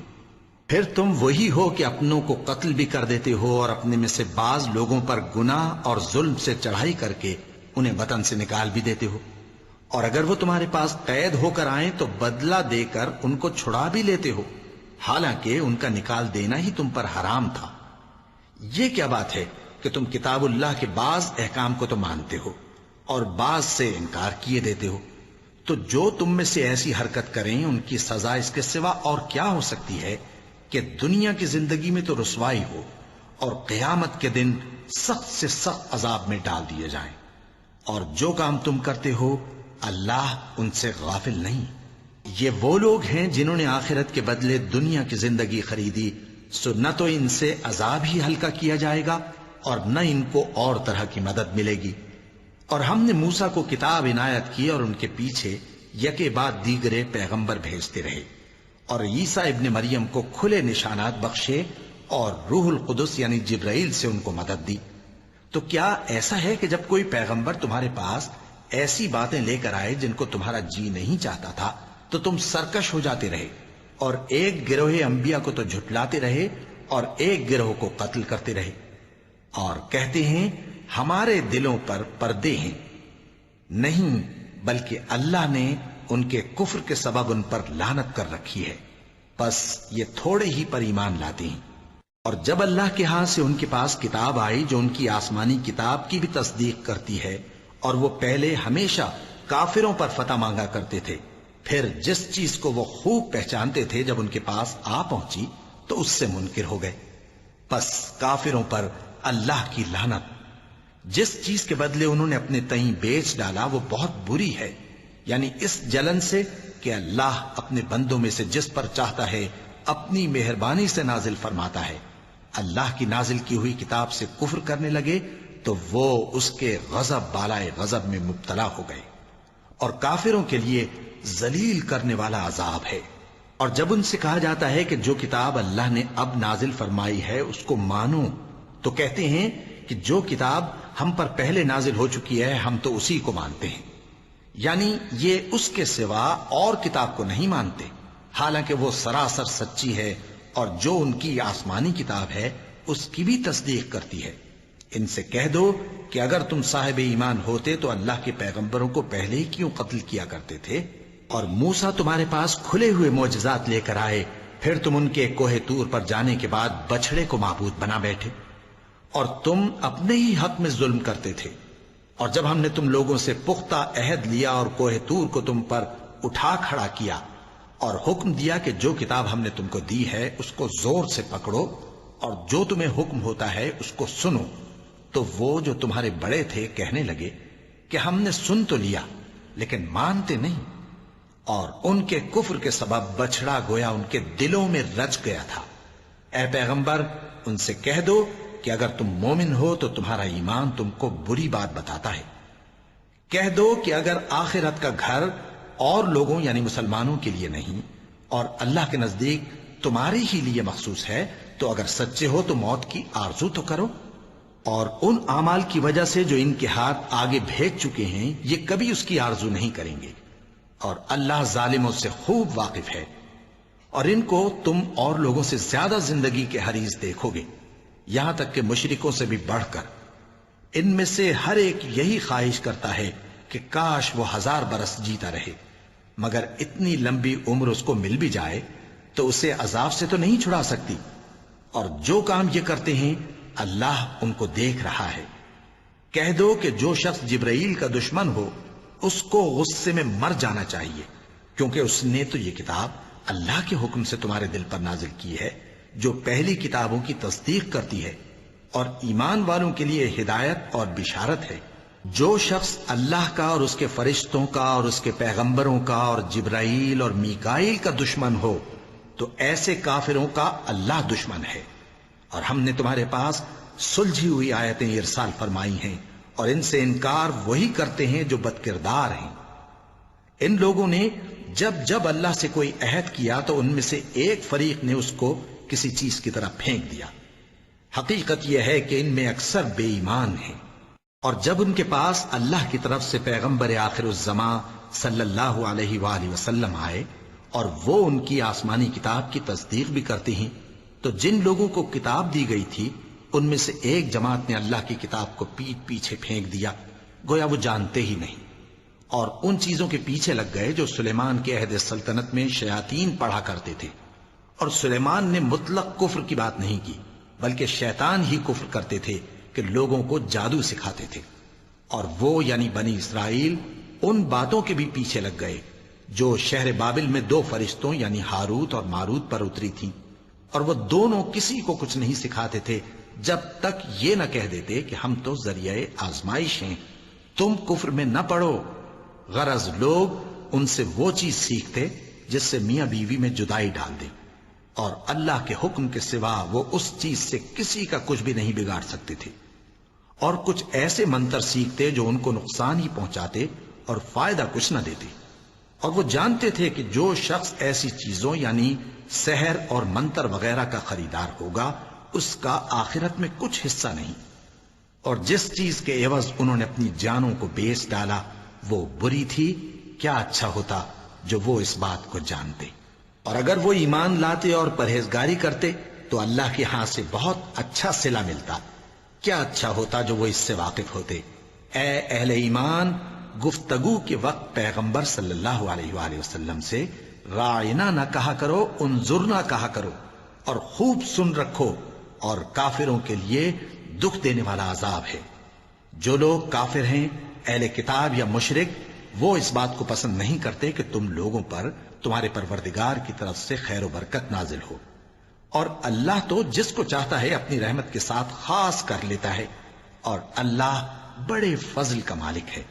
پھر تم وہی ہو کہ اپنوں کو قتل بھی کر دیتے ہو اور اپنے میں سے بعض لوگوں پر گناہ اور ظلم سے چڑھائی کر کے انہیں وطن سے نکال بھی دیتے ہو، اور اگر وہ تمہارے پاس قید ہو کر آئیں تو بدلہ دے کر ان کو چھڑا بھی لیتے ہو، حالانکہ ان کا نکال دینا ہی تم پر حرام تھا۔ یہ کیا بات ہے کہ تم کتاب اللہ کے بعض احکام کو تو مانتے ہو اور بعض سے انکار کیے دیتے ہو؟ تو جو تم میں سے ایسی حرکت کریں ان کی سزا اس کے سوا اور کیا ہو سکتی ہے کہ دنیا کی زندگی میں تو رسوائی ہو اور قیامت کے دن سخت سے سخت عذاب میں ڈال دیے جائیں۔ اور جو کام تم کرتے ہو اللہ ان سے غافل نہیں۔ یہ وہ لوگ ہیں جنہوں نے آخرت کے بدلے دنیا کی زندگی خریدی، سو نہ تو ان سے عذاب ہی ہلکا کیا جائے گا اور نہ ان کو اور طرح کی مدد ملے گی۔ اور ہم نے موسیٰ کو کتاب عنایت کی اور ان کے پیچھے یکے بعد دیگرے پیغمبر بھیجتے رہے، اور عیسیٰ ابن مریم کو کھلے نشانات بخشے اور روح القدس یعنی جبرائیل سے ان کو مدد دی۔ تو کیا ایسا ہے کہ جب کوئی پیغمبر تمہارے پاس ایسی باتیں لے کر آئے جن کو تمہارا جی نہیں چاہتا تھا تو تم سرکش ہو جاتے رہے اور ایک گروہ انبیاء کو تو جھٹلاتے رہے اور ایک گروہ کو قتل کرتے رہے، اور کہتے ہیں ہمارے دلوں پر پردے ہیں؟ نہیں، بلکہ اللہ نے ان کے کفر کے سبب ان پر لعنت کر رکھی ہے، بس یہ تھوڑے ہی پر ایمان لاتے ہیں۔ اور جب اللہ کے ہاں سے ان کے پاس کتاب آئی جو ان کی آسمانی کتاب کی بھی تصدیق کرتی ہے، اور وہ پہلے ہمیشہ کافروں پر فتح مانگا کرتے تھے، پھر جس چیز کو وہ خوب پہچانتے تھے جب ان کے پاس آ پہنچی تو اس سے منکر ہو گئے۔ پس کافروں پر اللہ کی لعنت۔ جس چیز کے بدلے انہوں نے اپنے تئیں بیچ ڈالا وہ بہت بری ہے، یعنی اس جلن سے کہ اللہ اپنے بندوں میں سے جس پر چاہتا ہے اپنی مہربانی سے نازل فرماتا ہے۔ اللہ کی نازل کی ہوئی کتاب سے کفر کرنے لگے تو وہ اس کے غضب بالائے غضب میں مبتلا ہو گئے، اور کافروں کے لیے ذلیل کرنے والا عذاب ہے۔ اور جب ان سے کہا جاتا ہے کہ جو کتاب اللہ نے اب نازل فرمائی ہے اس کو مانو، تو کہتے ہیں کہ جو کتاب ہم پر پہلے نازل ہو چکی ہے ہم تو اسی کو مانتے ہیں، یعنی یہ اس کے سوا اور کتاب کو نہیں مانتے، حالانکہ وہ سراسر سچی ہے، اور جو ان کی آسمانی کتاب ہے اس کی بھی تصدیق کرتی ہے۔ ان سے کہہ دو کہ اگر تم صاحب ایمان ہوتے تو اللہ کے پیغمبروں کو پہلے ہی کیوں قتل کیا کرتے تھے؟ اور موسیٰ تمہارے پاس کھلے ہوئے معجزات لے کر آئے، پھر تم ان کے کوہ طور پر جانے کے بعد بچڑے کو معبود بنا بیٹھے، اور تم اپنے ہی حق میں ظلم کرتے تھے۔ اور جب ہم نے تم لوگوں سے پختہ عہد لیا اور کوہ طور کو تم پر اٹھا کھڑا کیا اور حکم دیا کہ جو کتاب ہم نے تم کو دی ہے اس کو زور سے پکڑو اور جو تمہیں حکم ہوتا ہے اس کو سنو، تو وہ جو تمہارے بڑے تھے کہنے لگے کہ ہم نے سن تو لیا لیکن مانتے نہیں، اور ان کے کفر کے سبب بچڑا گویا ان کے دلوں میں رچ گیا تھا۔ اے پیغمبر ان سے کہہ دو کہ اگر تم مومن ہو تو تمہارا ایمان تم کو بری بات بتاتا ہے۔ کہہ دو کہ اگر آخرت کا گھر اور لوگوں یعنی مسلمانوں کے لیے نہیں اور اللہ کے نزدیک تمہارے ہی لیے مخصوص ہے تو اگر سچے ہو تو موت کی آرزو تو کرو، اور ان اعمال کی وجہ سے جو ان کے ہاتھ آگے بھیج چکے ہیں یہ کبھی اس کی آرزو نہیں کریں گے، اور اللہ ظالموں سے خوب واقف ہے۔ اور ان کو تم اور لوگوں سے زیادہ زندگی کے حریص دیکھو گے، یہاں تک کہ مشرکوں سے بھی بڑھ کر۔ ان میں سے ہر ایک یہی خواہش کرتا ہے کہ کاش وہ 1000 برس جیتا رہے، مگر اتنی لمبی عمر اس کو مل بھی جائے تو اسے عذاب سے تو نہیں چھڑا سکتی، اور جو کام یہ کرتے ہیں اللہ ان کو دیکھ رہا ہے۔ کہہ دو کہ جو شخص جبرائیل کا دشمن ہو اس کو غصے میں مر جانا چاہیے، کیونکہ اس نے تو یہ کتاب اللہ کے حکم سے تمہارے دل پر نازل کی ہے جو پہلی کتابوں کی تصدیق کرتی ہے، اور ایمان والوں کے لیے ہدایت اور بشارت ہے۔ جو شخص اللہ کا اور اس کے فرشتوں کا اور اس کے پیغمبروں کا اور جبرائیل اور میکائیل کا دشمن ہو تو ایسے کافروں کا اللہ دشمن ہے۔ اور ہم نے تمہارے پاس سلجھی ہوئی آیتیں ارسال فرمائی ہیں، اور ان سے انکار وہی کرتے ہیں جو بد کردار ہیں۔ ان لوگوں نے جب جب اللہ سے کوئی عہد کیا تو ان میں سے ایک فریق نے اس کو کسی چیز کی طرح پھینک دیا۔ حقیقت یہ ہے کہ ان میں اکثر بے ایمان ہیں۔ اور جب ان کے پاس اللہ کی طرف سے پیغمبر آخر الزماں صلی اللہ علیہ وآلہ وسلم آئے اور وہ ان کی آسمانی کتاب کی تصدیق بھی کرتے ہیں، تو جن لوگوں کو کتاب دی گئی تھی ان میں سے ایک جماعت نے اللہ کی کتاب کو پیٹ پیچھے پھینک دیا، گویا وہ جانتے ہی نہیں، اور ان چیزوں کے پیچھے لگ گئے جو سلیمان کے عہد سلطنت میں شیاطین پڑھا کرتے تھے۔ اور سلیمان نے مطلق کفر کی بات نہیں کی، بلکہ شیطان ہی کفر کرتے تھے کہ لوگوں کو جادو سکھاتے تھے، اور وہ یعنی بنی اسرائیل ان باتوں کے بھی پیچھے لگ گئے جو شہر بابل میں 2 فرشتوں یعنی ہاروت اور ماروت پر اتری تھیں، اور وہ دونوں کسی کو کچھ نہیں سکھاتے تھے جب تک یہ نہ کہہ دیتے کہ ہم تو ذریعہ آزمائش ہیں، تم کفر میں نہ پڑو۔ غرض لوگ ان سے وہ چیز سیکھتے جس سے میاں بیوی میں جدائی ڈال دے، اور اللہ کے حکم کے سوا وہ اس چیز سے کسی کا کچھ بھی نہیں بگاڑ سکتے تھے، اور کچھ ایسے منتر سیکھتے جو ان کو نقصان ہی پہنچاتے اور فائدہ کچھ نہ دیتے۔ اور وہ جانتے تھے کہ جو شخص ایسی چیزوں یعنی سحر اور منتر وغیرہ کا خریدار ہوگا اس کا آخرت میں کچھ حصہ نہیں، اور جس چیز کے عوض انہوں نے اپنی جانوں کو بیچ ڈالا وہ بری تھی۔ کیا اچھا ہوتا جو وہ اس بات کو جانتے، اور اگر وہ ایمان لاتے اور پرہیزگاری کرتے تو اللہ کے ہاں سے بہت اچھا صلہ ملتا۔ کیا اچھا ہوتا جو وہ اس سے واقف ہوتے۔ اے اہل ایمان، گفتگو کے وقت پیغمبر صلی اللہ علیہ وآلہ وسلم سے راعنا نہ کہا کرو، انظرنا کہا کرو، اور خوب سن رکھو، اور کافروں کے لیے دکھ دینے والا عذاب ہے۔ جو لوگ کافر ہیں، اہل کتاب یا مشرک، وہ اس بات کو پسند نہیں کرتے کہ تم لوگوں پر تمہارے پروردگار کی طرف سے خیر و برکت نازل ہو، اور اللہ تو جس کو چاہتا ہے اپنی رحمت کے ساتھ خاص کر لیتا ہے، اور اللہ بڑے فضل کا مالک ہے۔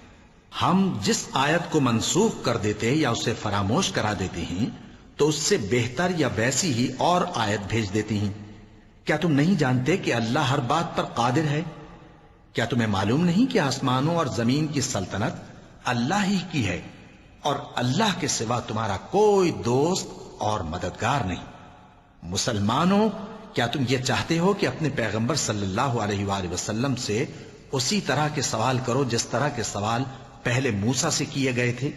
ہم جس آیت کو منسوخ کر دیتے یا اسے فراموش کرا دیتے ہیں تو اس سے بہتر یا ویسی ہی اور آیت بھیج دیتی ہیں۔ کیا تم نہیں جانتے کہ اللہ ہر بات پر قادر ہے؟ کیا تمہیں معلوم نہیں کہ آسمانوں اور زمین کی سلطنت اللہ ہی کی ہے، اور اللہ کے سوا تمہارا کوئی دوست اور مددگار نہیں؟ مسلمانوں، کیا تم یہ چاہتے ہو کہ اپنے پیغمبر صلی اللہ علیہ وآلہ وسلم سے اسی طرح کے سوال کرو جس طرح کے سوال پہلے موسیٰ سے کیے گئے تھے؟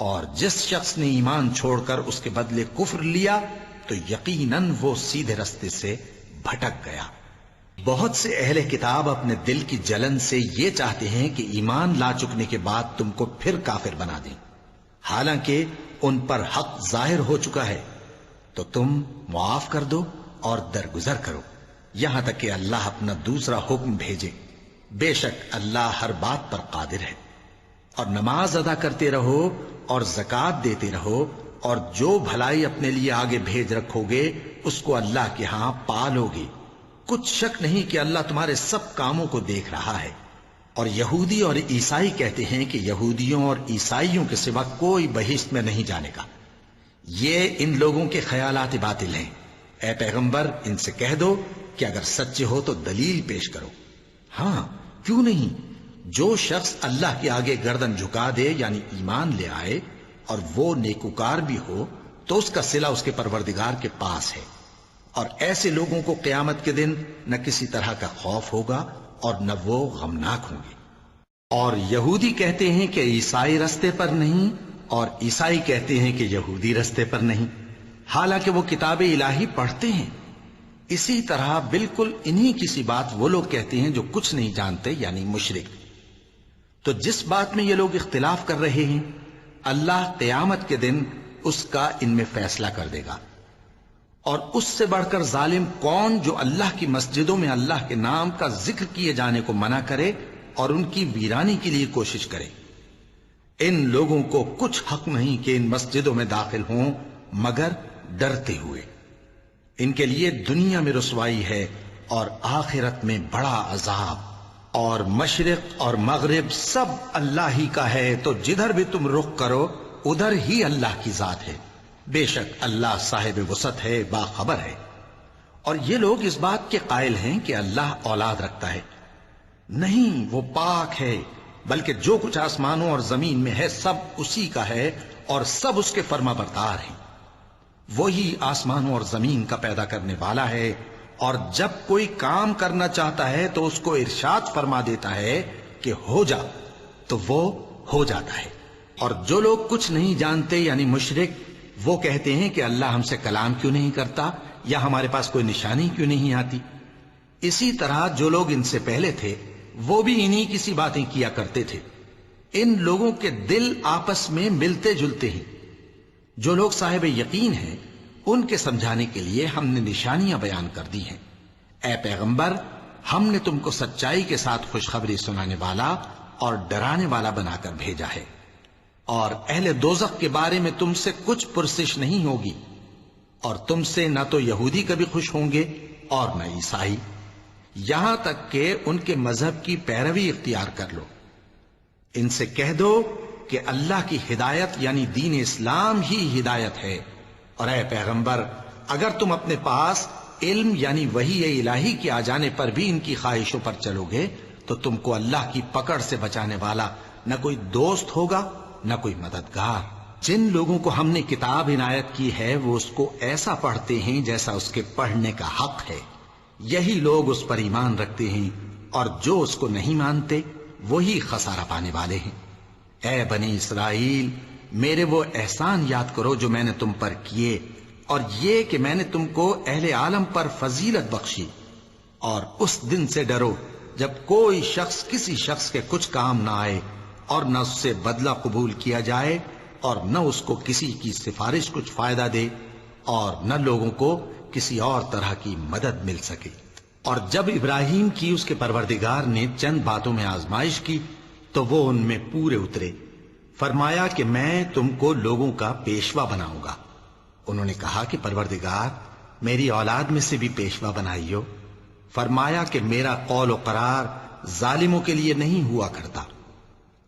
اور جس شخص نے ایمان چھوڑ کر اس کے بدلے کفر لیا تو یقیناً وہ سیدھے رستے سے بھٹک گیا۔ بہت سے اہل کتاب اپنے دل کی جلن سے یہ چاہتے ہیں کہ ایمان لا چکنے کے بعد تم کو پھر کافر بنا دیں، حالانکہ ان پر حق ظاہر ہو چکا ہے، تو تم معاف کر دو اور درگزر کرو یہاں تک کہ اللہ اپنا دوسرا حکم بھیجے۔ بے شک اللہ ہر بات پر قادر ہے۔ اور نماز ادا کرتے رہو اور زکوٰۃ دیتے رہو، اور جو بھلائی اپنے لیے آگے بھیج رکھو گے اس کو اللہ کے ہاں پالو گے۔ کچھ شک نہیں کہ اللہ تمہارے سب کاموں کو دیکھ رہا ہے۔ اور یہودی اور عیسائی کہتے ہیں کہ یہودیوں اور عیسائیوں کے سوا کوئی بہشت میں نہیں جانے کا۔ یہ ان لوگوں کے خیالات باطل ہیں۔ اے پیغمبر، ان سے کہہ دو کہ اگر سچے ہو تو دلیل پیش کرو۔ ہاں، کیوں نہیں؟ جو شخص اللہ کے آگے گردن جھکا دے یعنی ایمان لے آئے اور وہ نیکوکار بھی ہو تو اس کا صلہ اس کے پروردگار کے پاس ہے، اور ایسے لوگوں کو قیامت کے دن نہ کسی طرح کا خوف ہوگا اور نہ وہ غمناک ہوں گے۔ اور یہودی کہتے ہیں کہ عیسائی رستے پر نہیں، اور عیسائی کہتے ہیں کہ یہودی رستے پر نہیں، حالانکہ وہ کتاب الہی پڑھتے ہیں۔ اسی طرح بالکل انہی کسی بات وہ لوگ کہتے ہیں جو کچھ نہیں جانتے یعنی مشرک۔ تو جس بات میں یہ لوگ اختلاف کر رہے ہیں اللہ قیامت کے دن اس کا ان میں فیصلہ کر دے گا۔ اور اس سے بڑھ کر ظالم کون جو اللہ کی مسجدوں میں اللہ کے نام کا ذکر کیے جانے کو منع کرے اور ان کی ویرانی کے لیے کوشش کرے۔ ان لوگوں کو کچھ حق نہیں کہ ان مسجدوں میں داخل ہوں مگر ڈرتے ہوئے۔ ان کے لیے دنیا میں رسوائی ہے اور آخرت میں بڑا عذاب۔ اور مشرق اور مغرب سب اللہ ہی کا ہے، تو جدھر بھی تم رخ کرو ادھر ہی اللہ کی ذات ہے۔ بے شک اللہ صاحب وسعت ہے، باخبر ہے۔ اور یہ لوگ اس بات کے قائل ہیں کہ اللہ اولاد رکھتا ہے۔ نہیں، وہ پاک ہے، بلکہ جو کچھ آسمانوں اور زمین میں ہے سب اسی کا ہے اور سب اس کے فرما بردار ہیں۔ وہی آسمانوں اور زمین کا پیدا کرنے والا ہے، اور جب کوئی کام کرنا چاہتا ہے تو اس کو ارشاد فرما دیتا ہے کہ ہو جا، تو وہ ہو جاتا ہے۔ اور جو لوگ کچھ نہیں جانتے یعنی مشرک، وہ کہتے ہیں کہ اللہ ہم سے کلام کیوں نہیں کرتا یا ہمارے پاس کوئی نشانی کیوں نہیں آتی۔ اسی طرح جو لوگ ان سے پہلے تھے وہ بھی انہی کسی باتیں کیا کرتے تھے۔ ان لوگوں کے دل آپس میں ملتے جلتے ہیں۔ جو لوگ صاحب یقین ہیں ان کے سمجھانے کے لیے ہم نے نشانیاں بیان کر دی ہیں۔ اے پیغمبر، ہم نے تم کو سچائی کے ساتھ خوشخبری سنانے والا اور ڈرانے والا بنا کر بھیجا ہے، اور اہل دوزخ کے بارے میں تم سے کچھ پرسش نہیں ہوگی، اور تم سے نہ تو یہودی کبھی خوش ہوں گے اور نہ عیسائی، یہاں تک کہ ان کے مذہب کی پیروی اختیار کر لو۔ ان سے کہہ دو کہ اللہ کی ہدایت یعنی دین اسلام ہی ہدایت ہے، اور اے پیغمبر اگر تم اپنے پاس علم یعنی وحی الہی کے آ جانے پر بھی ان کی خواہشوں پر چلو گے تو تم کو اللہ کی پکڑ سے بچانے والا نہ کوئی دوست ہوگا نہ کوئی مددگار۔ جن لوگوں کو ہم نے کتاب عنایت کی ہے وہ اس کو ایسا پڑھتے ہیں جیسا اس کے پڑھنے کا حق ہے، یہی لوگ اس پر ایمان رکھتے ہیں، اور جو اس کو نہیں مانتے وہی خسارہ پانے والے ہیں۔ اے بنی اسرائیل، میرے وہ احسان یاد کرو جو میں نے تم پر کیے، اور یہ کہ میں نے تم کو اہل عالم پر فضیلت بخشی، اور اس دن سے ڈرو جب کوئی شخص کسی شخص کے کچھ کام نہ آئے اور نہ اس سے بدلہ قبول کیا جائے اور نہ اس کو کسی کی سفارش کچھ فائدہ دے اور نہ لوگوں کو کسی اور طرح کی مدد مل سکے۔ اور جب ابراہیم کی اس کے پروردگار نے چند باتوں میں آزمائش کی تو وہ ان میں پورے اترے، فرمایا کہ میں تم کو لوگوں کا پیشوا بناؤں گا۔ انہوں نے کہا کہ پروردگار میری اولاد میں سے بھی پیشوا بنائیو۔ فرمایا کہ میرا قول و قرار ظالموں کے لیے نہیں ہوا کرتا۔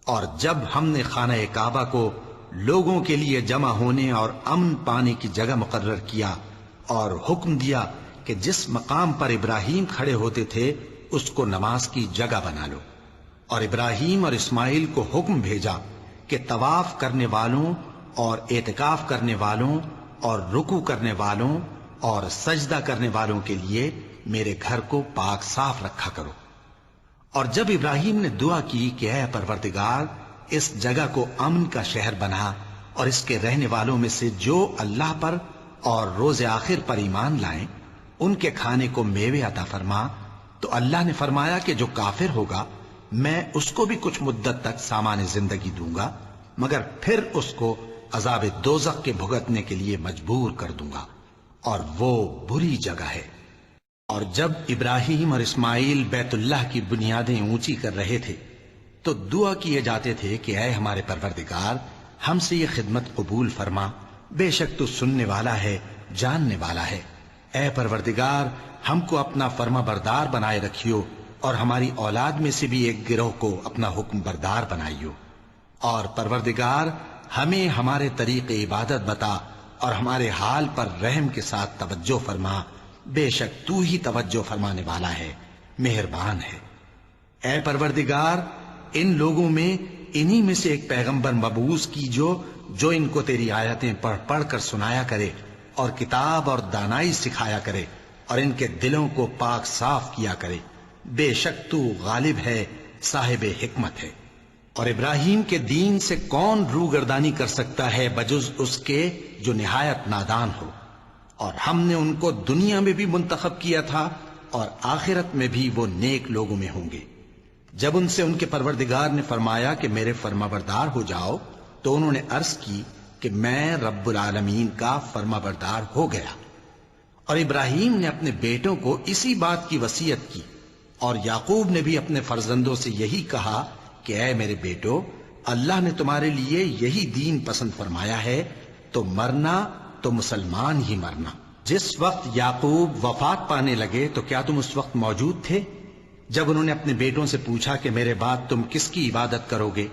اور جب ہم نے خانہ کعبہ کو لوگوں کے لیے جمع ہونے اور امن پانے کی جگہ مقرر کیا اور حکم دیا کہ جس مقام پر ابراہیم کھڑے ہوتے تھے اس کو نماز کی جگہ بنا لو، اور ابراہیم اور اسماعیل کو حکم بھیجا کہ طواف کرنے والوں اور اعتکاف کرنے والوں اور رکوع کرنے والوں اور سجدہ کرنے والوں کے لیے میرے گھر کو پاک صاف رکھا کرو۔ اور جب ابراہیم نے دعا کی کہ اے پروردگار اس جگہ کو امن کا شہر بنا، اور اس کے رہنے والوں میں سے جو اللہ پر اور روز آخر پر ایمان لائیں ان کے کھانے کو میوے عطا فرما، تو اللہ نے فرمایا کہ جو کافر ہوگا میں اس کو بھی کچھ مدت تک سامان زندگی دوں گا، مگر پھر اس کو عذاب دوزخ کے بھگتنے کے لیے مجبور کر دوں گا، اور وہ بری جگہ ہے۔ اور جب ابراہیم اور اسماعیل بیت اللہ کی بنیادیں اونچی کر رہے تھے تو دعا کیے جاتے تھے کہ اے ہمارے پروردگار ہم سے یہ خدمت قبول فرما، بے شک تو سننے والا ہے، جاننے والا ہے۔ اے پروردگار ہم کو اپنا فرما بردار بنائے رکھیو، اور ہماری اولاد میں سے بھی ایک گروہ کو اپنا حکم بردار بنائیو، اور پروردگار ہمیں ہمارے طریق عبادت بتا اور ہمارے حال پر رحم کے ساتھ توجہ فرما، بے شک تو ہی توجہ فرمانے والا ہے، مہربان ہے۔ اے پروردگار ان لوگوں میں انہی میں سے ایک پیغمبر مبعوث کی جو ان کو تیری آیتیں پڑھ پڑھ کر سنایا کرے اور کتاب اور دانائی سکھایا کرے اور ان کے دلوں کو پاک صاف کیا کرے، بے شک تو غالب ہے، صاحب حکمت ہے۔ اور ابراہیم کے دین سے کون روگردانی کر سکتا ہے بجز اس کے جو نہایت نادان ہو، اور ہم نے ان کو دنیا میں بھی منتخب کیا تھا اور آخرت میں بھی وہ نیک لوگوں میں ہوں گے۔ جب ان سے ان کے پروردگار نے فرمایا کہ میرے فرما بردار ہو جاؤ تو انہوں نے عرض کی کہ میں رب العالمین کا فرما بردار ہو گیا۔ اور ابراہیم نے اپنے بیٹوں کو اسی بات کی وصیت کی، اور یعقوب نے بھی اپنے فرزندوں سے یہی کہا کہ اے میرے بیٹو، اللہ نے تمہارے لیے یہی دین پسند فرمایا ہے، تو مرنا تو مسلمان ہی مرنا۔ جس وقت یعقوب وفات پانے لگے تو کیا تم اس وقت موجود تھے جب انہوں نے اپنے بیٹوں سے پوچھا کہ میرے بعد تم کس کی عبادت کرو گے؟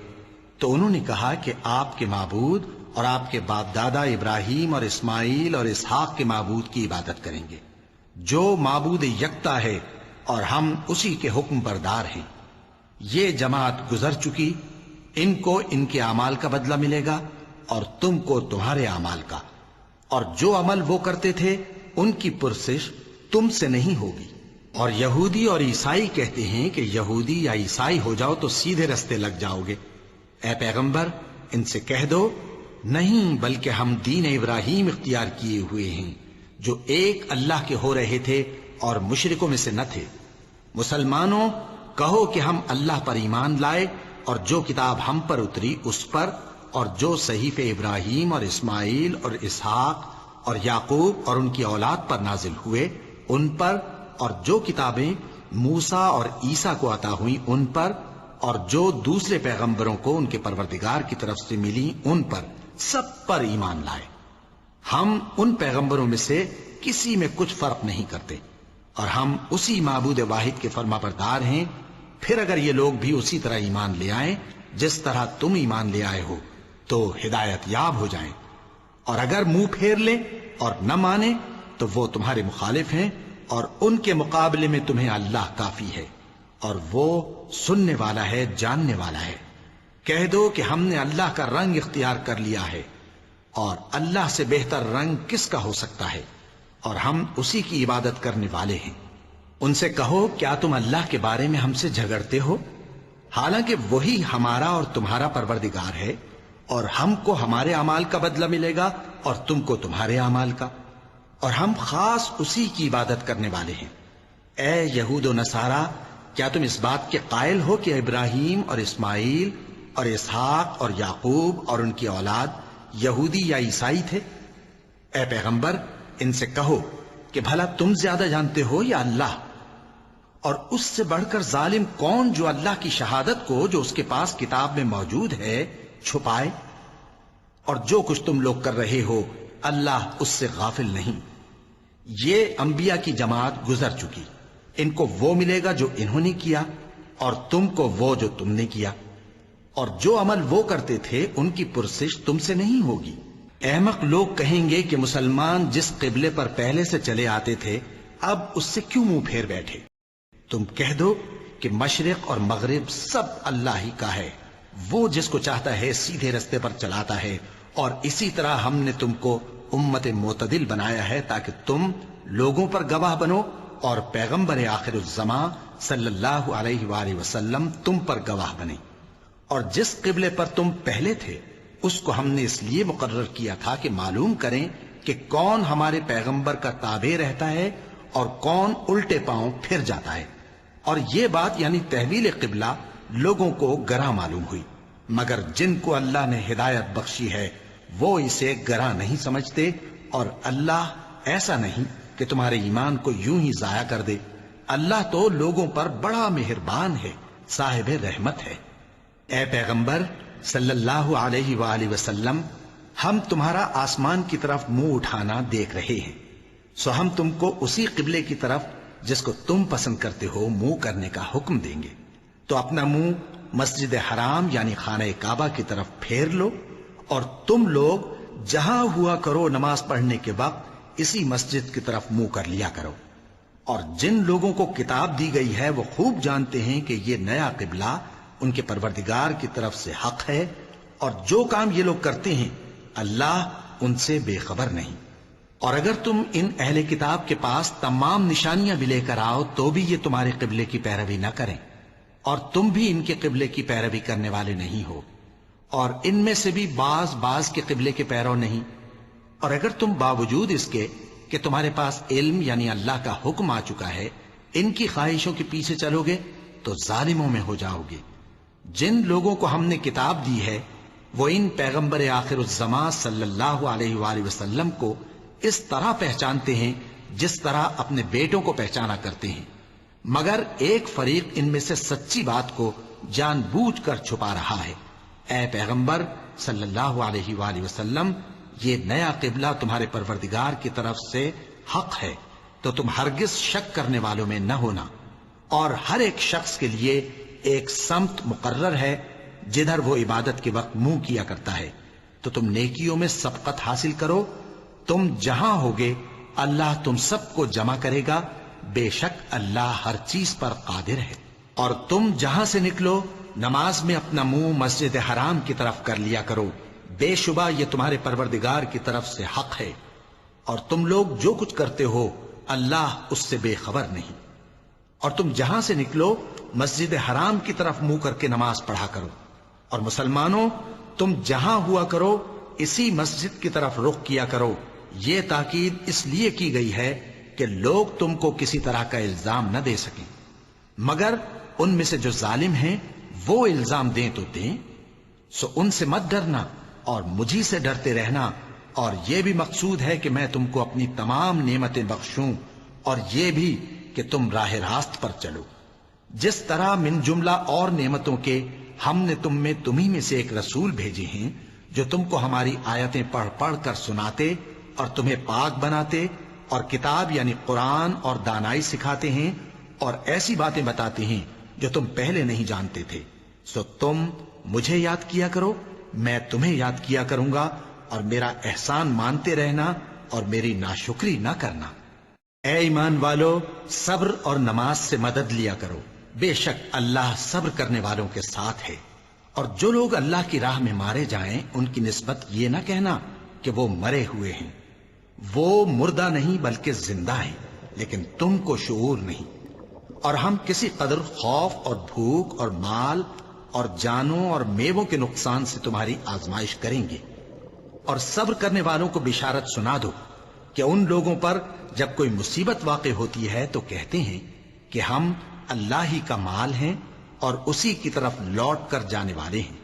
تو انہوں نے کہا کہ آپ کے معبود اور آپ کے باپ دادا ابراہیم اور اسماعیل اور اسحاق کے معبود کی عبادت کریں گے، جو معبود یکتا ہے اور ہم اسی کے حکم بردار ہیں۔ یہ جماعت گزر چکی، ان کو ان کے اعمال کا بدلہ ملے گا اور تم کو تمہارے اعمال کا، اور جو عمل وہ کرتے تھے ان کی پرسش تم سے نہیں ہوگی۔ اور یہودی اور عیسائی کہتے ہیں کہ یہودی یا عیسائی ہو جاؤ تو سیدھے رستے لگ جاؤ گے۔ اے پیغمبر ان سے کہہ دو نہیں، بلکہ ہم دین ابراہیم اختیار کیے ہوئے ہیں جو ایک اللہ کے ہو رہے تھے اور مشرکوں میں سے نہ تھے۔ مسلمانوں کہو کہ ہم اللہ پر ایمان لائے اور جو کتاب ہم پر اتری اس پر، اور جو صحیفے ابراہیم اور اسماعیل اور اسحاق اور یعقوب اور ان کی اولاد پر نازل ہوئے ان پر، اور جو کتابیں موسیٰ اور عیسیٰ کو عطا ہوئیں ان پر، اور جو دوسرے پیغمبروں کو ان کے پروردگار کی طرف سے ملی ان پر، سب پر ایمان لائے۔ ہم ان پیغمبروں میں سے کسی میں کچھ فرق نہیں کرتے، اور ہم اسی معبود واحد کے فرما بردار ہیں۔ پھر اگر یہ لوگ بھی اسی طرح ایمان لے آئیں جس طرح تم ایمان لے آئے ہو تو ہدایت یاب ہو جائیں، اور اگر منہ پھیر لیں اور نہ مانیں تو وہ تمہارے مخالف ہیں، اور ان کے مقابلے میں تمہیں اللہ کافی ہے، اور وہ سننے والا ہے، جاننے والا ہے۔ کہہ دو کہ ہم نے اللہ کا رنگ اختیار کر لیا ہے، اور اللہ سے بہتر رنگ کس کا ہو سکتا ہے، اور ہم اسی کی عبادت کرنے والے ہیں۔ ان سے کہو کیا تم اللہ کے بارے میں ہم سے جھگڑتے ہو، حالانکہ وہی ہمارا اور تمہارا پروردگار ہے، اور ہم کو ہمارے اعمال کا بدلہ ملے گا اور تم کو تمہارے اعمال کا، اور ہم خاص اسی کی عبادت کرنے والے ہیں۔ اے یہود و نصارا، کیا تم اس بات کے قائل ہو کہ ابراہیم اور اسماعیل اور اسحاق اور یعقوب اور ان کی اولاد یہودی یا عیسائی تھے؟ اے پیغمبر ان سے کہو کہ بھلا تم زیادہ جانتے ہو یا اللہ؟ اور اس سے بڑھ کر ظالم کون جو اللہ کی شہادت کو جو اس کے پاس کتاب میں موجود ہے چھپائے؟ اور جو کچھ تم لوگ کر رہے ہو اللہ اس سے غافل نہیں۔ یہ انبیاء کی جماعت گزر چکی، ان کو وہ ملے گا جو انہوں نے کیا، اور تم کو وہ جو تم نے کیا، اور جو عمل وہ کرتے تھے ان کی پرسش تم سے نہیں ہوگی۔ احمق لوگ کہیں گے کہ مسلمان جس قبلے پر پہلے سے چلے آتے تھے اب اس سے کیوں منہ پھیر بیٹھے؟ تم کہہ دو کہ مشرق اور مغرب سب اللہ ہی کا ہے، وہ جس کو چاہتا ہے سیدھے رستے پر چلاتا ہے، اور اسی طرح ہم نے تم کو امت معتدل بنایا ہے تاکہ تم لوگوں پر گواہ بنو اور پیغمبر آخر الزماں صلی اللہ علیہ وآلہ وسلم تم پر گواہ بنے۔ اور جس قبلے پر تم پہلے تھے اس کو ہم نے اس لیے مقرر کیا تھا کہ معلوم کریں کہ کون ہمارے پیغمبر کا تابع رہتا ہے اور کون الٹے پاؤں پھر جاتا ہے۔ اور یہ بات یعنی تحویل قبلہ لوگوں کو گراں معلوم ہوئی، مگر جن کو اللہ نے ہدایت بخشی ہے وہ اسے گراں نہیں سمجھتے، اور اللہ ایسا نہیں کہ تمہارے ایمان کو یوں ہی ضائع کر دے۔ اللہ تو لوگوں پر بڑا مہربان ہے، صاحب رحمت ہے۔ اے پیغمبر صلی اللہ علیہ وآلہ وسلم، ہم تمہارا آسمان کی طرف منہ اٹھانا دیکھ رہے ہیں، سو ہم تم کو اسی قبلے کی طرف جس کو تم پسند کرتے ہو منہ کرنے کا حکم دیں گے۔ تو اپنا منہ مسجد حرام یعنی خانہ کعبہ کی طرف پھیر لو، اور تم لوگ جہاں ہوا کرو نماز پڑھنے کے وقت اسی مسجد کی طرف منہ کر لیا کرو۔ اور جن لوگوں کو کتاب دی گئی ہے وہ خوب جانتے ہیں کہ یہ نیا قبلہ ان کے پروردگار کی طرف سے حق ہے، اور جو کام یہ لوگ کرتے ہیں اللہ ان سے بے خبر نہیں۔ اور اگر تم ان اہل کتاب کے پاس تمام نشانیاں بھی لے کر آؤ تو بھی یہ تمہارے قبلے کی پیروی نہ کریں، اور تم بھی ان کے قبلے کی پیروی کرنے والے نہیں ہو، اور ان میں سے بھی بعض کے قبلے کے پیرو نہیں۔ اور اگر تم باوجود اس کے کہ تمہارے پاس علم یعنی اللہ کا حکم آ چکا ہے ان کی خواہشوں کے پیچھے چلو گے تو ظالموں میں ہو جاؤ گے۔ جن لوگوں کو ہم نے کتاب دی ہے وہ ان پیغمبر آخر الزماں صلی اللہ علیہ وآلہ وسلم کو اس طرح پہچانتے ہیں جس طرح اپنے بیٹوں کو پہچانا کرتے ہیں، مگر ایک فریق ان میں سے سچی بات کو جان بوجھ کر چھپا رہا ہے۔ اے پیغمبر صلی اللہ علیہ وآلہ وسلم، یہ نیا قبلہ تمہارے پروردگار کی طرف سے حق ہے، تو تم ہرگز شک کرنے والوں میں نہ ہونا، اور ہر ایک شخص کے لیے ایک سمت مقرر ہے جدھر وہ عبادت کے وقت منہ کیا کرتا ہے، تو تم نیکیوں میں سبقت حاصل کرو۔ تم جہاں ہوگے اللہ تم سب کو جمع کرے گا، بے شک اللہ ہر چیز پر قادر ہے۔ اور تم جہاں سے نکلو نماز میں اپنا منہ مسجد حرام کی طرف کر لیا کرو، بے شبہ یہ تمہارے پروردگار کی طرف سے حق ہے، اور تم لوگ جو کچھ کرتے ہو اللہ اس سے بے خبر نہیں۔ اور تم جہاں سے نکلو مسجد حرام کی طرف منہ کر کے نماز پڑھا کرو، اور مسلمانوں تم جہاں ہوا کرو اسی مسجد کی طرف رخ کیا کرو۔ یہ تاکید اس لیے کی گئی ہے کہ لوگ تم کو کسی طرح کا الزام نہ دے سکیں، مگر ان میں سے جو ظالم ہیں وہ الزام دیں تو دیں، سو ان سے مت ڈرنا اور مجھی سے ڈرتے رہنا، اور یہ بھی مقصود ہے کہ میں تم کو اپنی تمام نعمتیں بخشوں، اور یہ بھی کہ تم راہ راست پر چلو۔ جس طرح من جملہ اور نعمتوں کے ہم نے تم میں تمہیں میں سے ایک رسول بھیجے ہیں جو تم کو ہماری آیتیں پڑھ پڑھ کر سناتے اور تمہیں پاک بناتے، اور کتاب یعنی قرآن اور دانائی سکھاتے ہیں، اور ایسی باتیں بتاتے ہیں جو تم پہلے نہیں جانتے تھے، سو تم مجھے یاد کیا کرو، میں تمہیں یاد کیا کروں گا، اور میرا احسان مانتے رہنا اور میری ناشکری نہ کرنا۔ اے ایمان والو، صبر اور نماز سے مدد لیا کرو، بے شک اللہ صبر کرنے والوں کے ساتھ ہے۔ اور جو لوگ اللہ کی راہ میں مارے جائیں ان کی نسبت یہ نہ کہنا کہ وہ مرے ہوئے ہیں، وہ مردہ نہیں بلکہ زندہ ہیں، لیکن تم کو شعور نہیں۔ اور ہم کسی قدر خوف اور بھوک اور مال اور جانوں اور میووں کے نقصان سے تمہاری آزمائش کریں گے، اور صبر کرنے والوں کو بشارت سنا دو کہ ان لوگوں پر جب کوئی مصیبت واقع ہوتی ہے تو کہتے ہیں کہ ہم اللہ ہی کا مال ہیں اور اسی کی طرف لوٹ کر جانے والے ہیں۔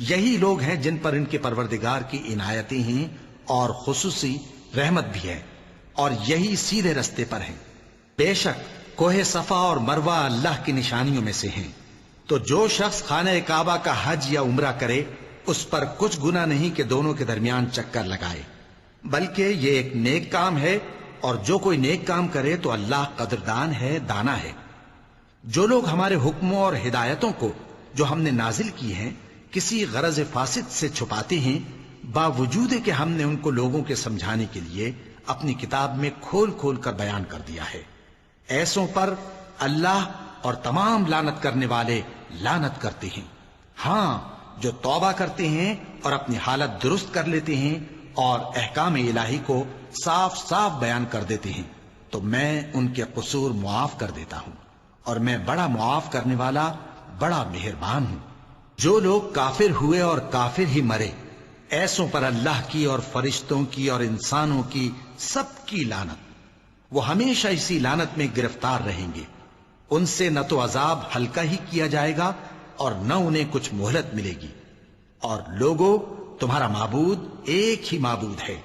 یہی لوگ ہیں جن پر ان کے پروردگار کی عنایتیں ہیں اور خصوصی رحمت بھی ہے، اور یہی سیدھے رستے پر ہیں۔ بے شک کوہ صفا اور مروہ اللہ کی نشانیوں میں سے ہیں، تو جو شخص خانہ کعبہ کا حج یا عمرہ کرے اس پر کچھ گناہ نہیں کہ دونوں کے درمیان چکر لگائے، بلکہ یہ ایک نیک کام ہے، اور جو کوئی نیک کام کرے تو اللہ قدردان ہے، دانا ہے۔ جو لوگ ہمارے حکموں اور ہدایتوں کو جو ہم نے نازل کی ہیں کسی غرض فاسد سے چھپاتے ہیں، باوجود کہ ہم نے ان کو لوگوں کے سمجھانے کے لیے اپنی کتاب میں کھول کھول کر بیان کر دیا ہے، ایسوں پر اللہ اور تمام لعنت کرنے والے لعنت کرتے ہیں۔ ہاں، جو توبہ کرتے ہیں اور اپنی حالت درست کر لیتے ہیں اور احکام الہی کو صاف صاف بیان کر دیتے ہیں تو میں ان کے قصور معاف کر دیتا ہوں، اور میں بڑا معاف کرنے والا، بڑا مہربان ہوں۔ جو لوگ کافر ہوئے اور کافر ہی مرے، ایسوں پر اللہ کی اور فرشتوں کی اور انسانوں کی سب کی لعنت، وہ ہمیشہ اسی لعنت میں گرفتار رہیں گے۔ ان سے نہ تو عذاب ہلکا ہی کیا جائے گا اور نہ انہیں کچھ مہلت ملے گی۔ اور لوگوں، تمہارا معبود ایک ہی معبود ہے،